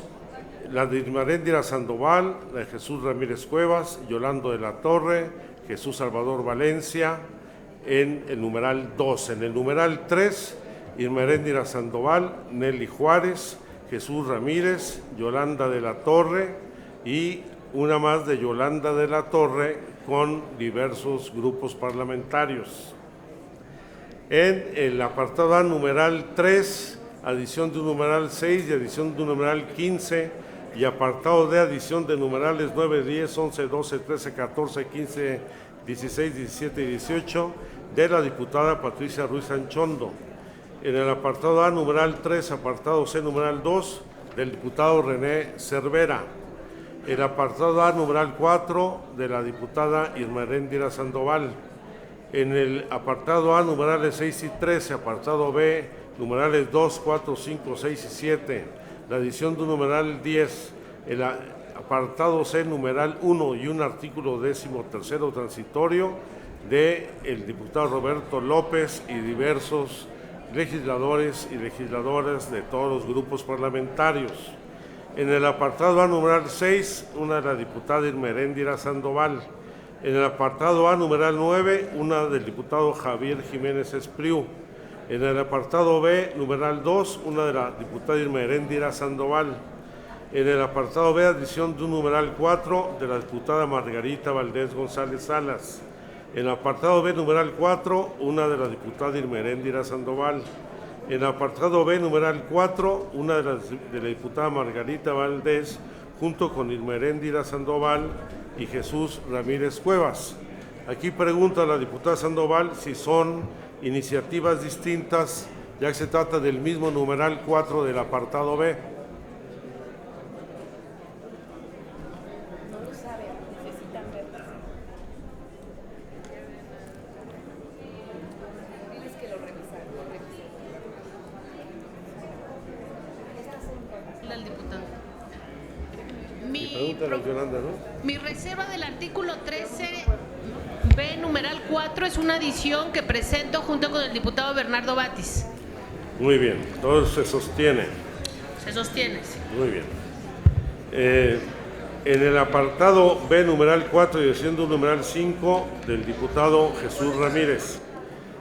la de Irmeréndira Sandoval, la de Jesús Ramírez Cuevas, Yolanda de la Torre, Jesús Salvador Valencia, en el numeral 2. En el numeral 3, Irmeréndira Sandoval, Nelly Juárez, Jesús Ramírez, Yolanda de la Torre y una más de Yolanda de la Torre con diversos grupos parlamentarios. En el apartado A, numeral 3, adición de un numeral 6 y adición de un numeral 15, y apartado D, adición de numerales 9, 10, 11, 12, 13, 14, 15, 16, 17 y 18 de la diputada Patricia Ruiz Anchondo. En el apartado A, numeral 3, apartado C, numeral 2, del diputado René Cervera. El apartado A, numeral 4, de la diputada Irmeréndira Sandoval. En el apartado A, numerales 6 y 13, apartado B, numerales 2, 4, 5, 6 y 7, la adición de un numeral 10, el apartado C, numeral 1 y un artículo 13º transitorio del diputado Roberto López y diversos legisladores y legisladoras de todos los grupos parlamentarios. En el apartado A, numeral 6, una de la diputada Irmeréndira Sandoval. En el apartado A, numeral 9, una del diputado Javier Jiménez Espriu. En el apartado B, numeral 2, una de la diputada Irmeréndira Sandoval. En el apartado B, adición de un numeral 4 de la diputada Margarita Valdés González Salas. En el apartado B, numeral 4, una de la diputada Irmeréndira Sandoval. En el apartado B, numeral 4, una de la diputada Margarita Valdés, junto con Irmeréndira Sandoval y Jesús Ramírez Cuevas. Aquí pregunta la diputada Sandoval si son iniciativas distintas, ya que se trata del mismo numeral 4 del apartado B.
No lo sabe, necesitan verlo. Diles que lo revisaron, El diputado.
Pregúntale a Yolanda, ¿no?
Mi reserva del artículo 13B, numeral 4, es una adición que presento junto con el diputado Bernardo Batis.
Muy bien, todo se sostiene.
Se sostiene. Sí.
Muy bien. En el apartado B, numeral 4 y siendo numeral 5, del diputado Jesús Ramírez.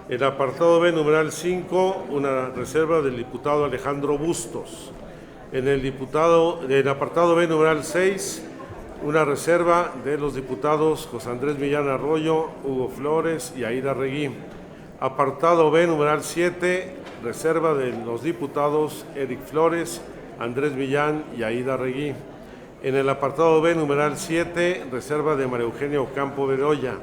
El apartado B, numeral 5, una reserva del diputado Alejandro Bustos. En el apartado B, numeral 6, una reserva de los diputados José Andrés Millán Arroyo, Hugo Flores y Aída Regui. Apartado B, numeral 7, reserva de los diputados Eric Flores, Andrés Millán y Aída Regui. En el apartado B, numeral 7, reserva de María Eugenia Ocampo Bedoya.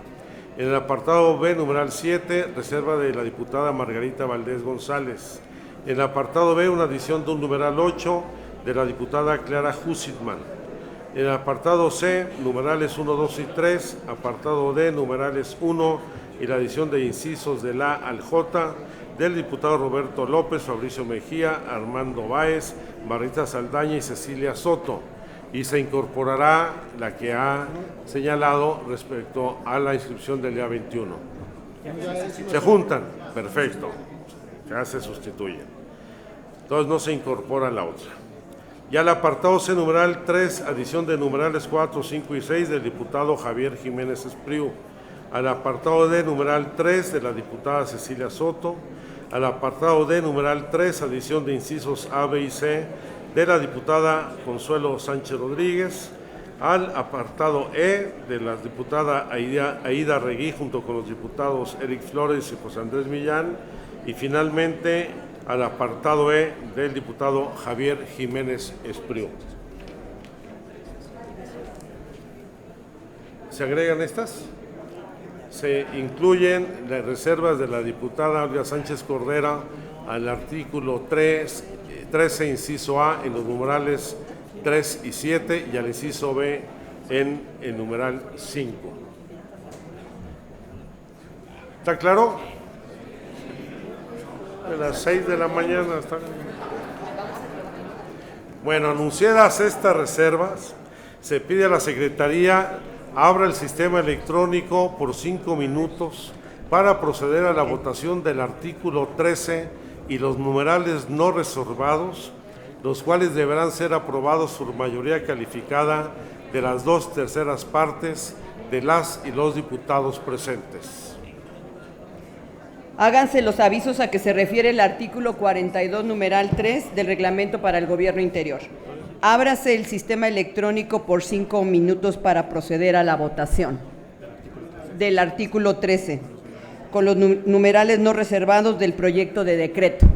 En el apartado B, numeral 7, reserva de la diputada Margarita Valdés González. En el apartado B, una adición de un numeral 8 de la diputada Clara Hussitman. En el apartado C, numerales 1, 2 y 3, apartado D, numerales 1 y la adición de incisos de la al J del diputado Roberto López, Fabricio Mejía, Armando Báez, Margarita Saldaña y Cecilia Soto. Y se incorporará la que ha señalado respecto a la inscripción del día 21. Se juntan, perfecto, ya se sustituyen. Entonces no se incorpora la otra. Ya el apartado C, numeral 3, adición de numerales 4, 5 y 6 del diputado Javier Jiménez Espriu. Al apartado D, numeral 3 de la diputada Cecilia Soto. Al apartado D, numeral 3, adición de incisos A, B y C de la diputada Consuelo Sánchez Rodríguez, al apartado E de la diputada Aída Regui junto con los diputados Eric Flores y José Andrés Millán, y finalmente al apartado E del diputado Javier Jiménez Espriu. ¿Se agregan estas? Se incluyen las reservas de la diputada Olga Sánchez Cordera al artículo 13, inciso A, en los numerales 3 y 7, y al inciso B en el numeral 5. ¿Está claro? A las 6 de la mañana está. Bueno, anunciadas estas reservas, se pide a la Secretaría abra el sistema electrónico por 5 minutos para proceder a la votación del artículo 13 y los numerales no reservados, los cuales deberán ser aprobados por mayoría calificada de las 2/3 partes de las y los diputados presentes.
Háganse los avisos a que se refiere el artículo 42, numeral 3 del Reglamento para el Gobierno Interior. Ábrase el sistema electrónico por 5 minutos para proceder a la votación del artículo 13, con los numerales no reservados del proyecto de decreto.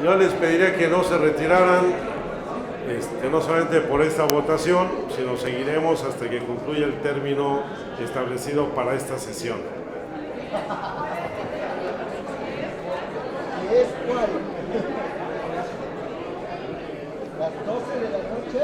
Yo les pediría que no se retiraran, no solamente por esta votación, sino seguiremos hasta que concluya el término establecido para esta sesión.
¿Qué es cuál? ¿Las 12 de la noche?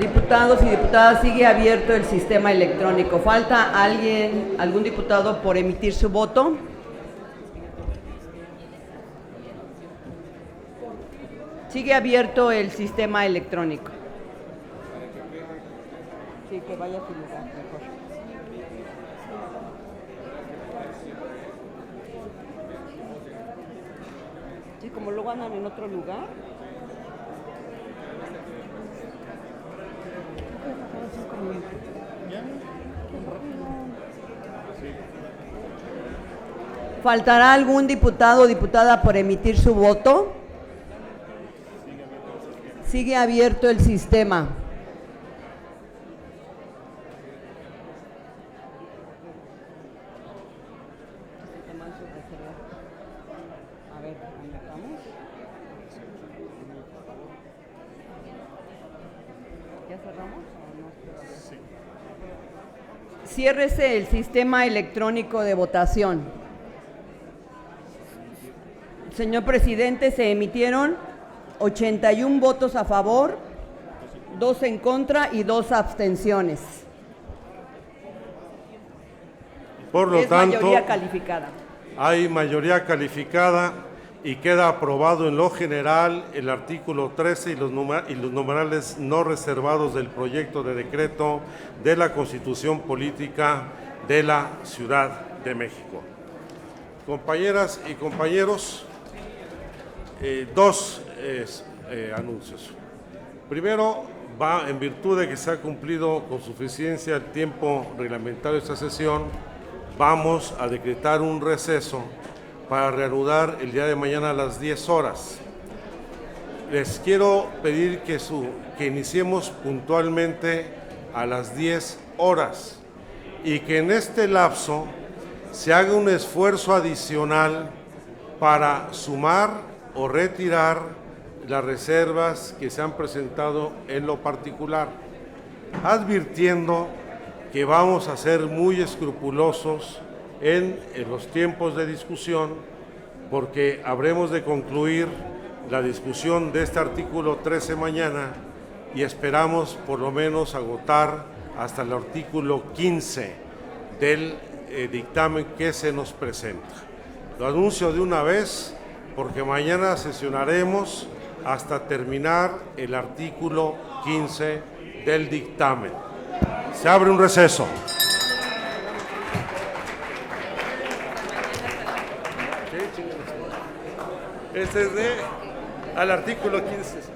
Diputados y diputadas, sigue abierto el sistema electrónico. ¿Falta alguien, algún diputado por emitir su voto? Sigue abierto el sistema electrónico. Sí, que vaya a su lugar, mejor. Sí, como luego andan en otro lugar. ¿Faltará algún diputado o diputada por emitir su voto? Sigue abierto el sistema. A ver, ¿dónde estamos? ¿Ya cerramos o no? Sí. Ciérrese el sistema electrónico de votación. Señor presidente, se emitieron 81 votos a favor, 2 en contra y 2 abstenciones.
Por lo tanto,
mayoría calificada.
Hay mayoría calificada y queda aprobado en lo general el artículo 13 y los numerales no reservados del proyecto de decreto de la Constitución Política de la Ciudad de México. Compañeras y compañeros, dos anuncios. Primero, en virtud de que se ha cumplido con suficiencia el tiempo reglamentario de esta sesión, vamos a decretar un receso para reanudar el día de mañana a las 10 horas. Les quiero pedir que iniciemos puntualmente a las 10 horas y que en este lapso se haga un esfuerzo adicional para sumar o retirar las reservas que se han presentado en lo particular, advirtiendo que vamos a ser muy escrupulosos en los tiempos de discusión, porque habremos de concluir la discusión de este artículo 13 mañana y esperamos por lo menos agotar hasta el artículo 15 del dictamen que se nos presenta. Lo anuncio de una vez porque mañana sesionaremos hasta terminar el artículo 15 del dictamen. Se abre un receso. Este es al artículo 15.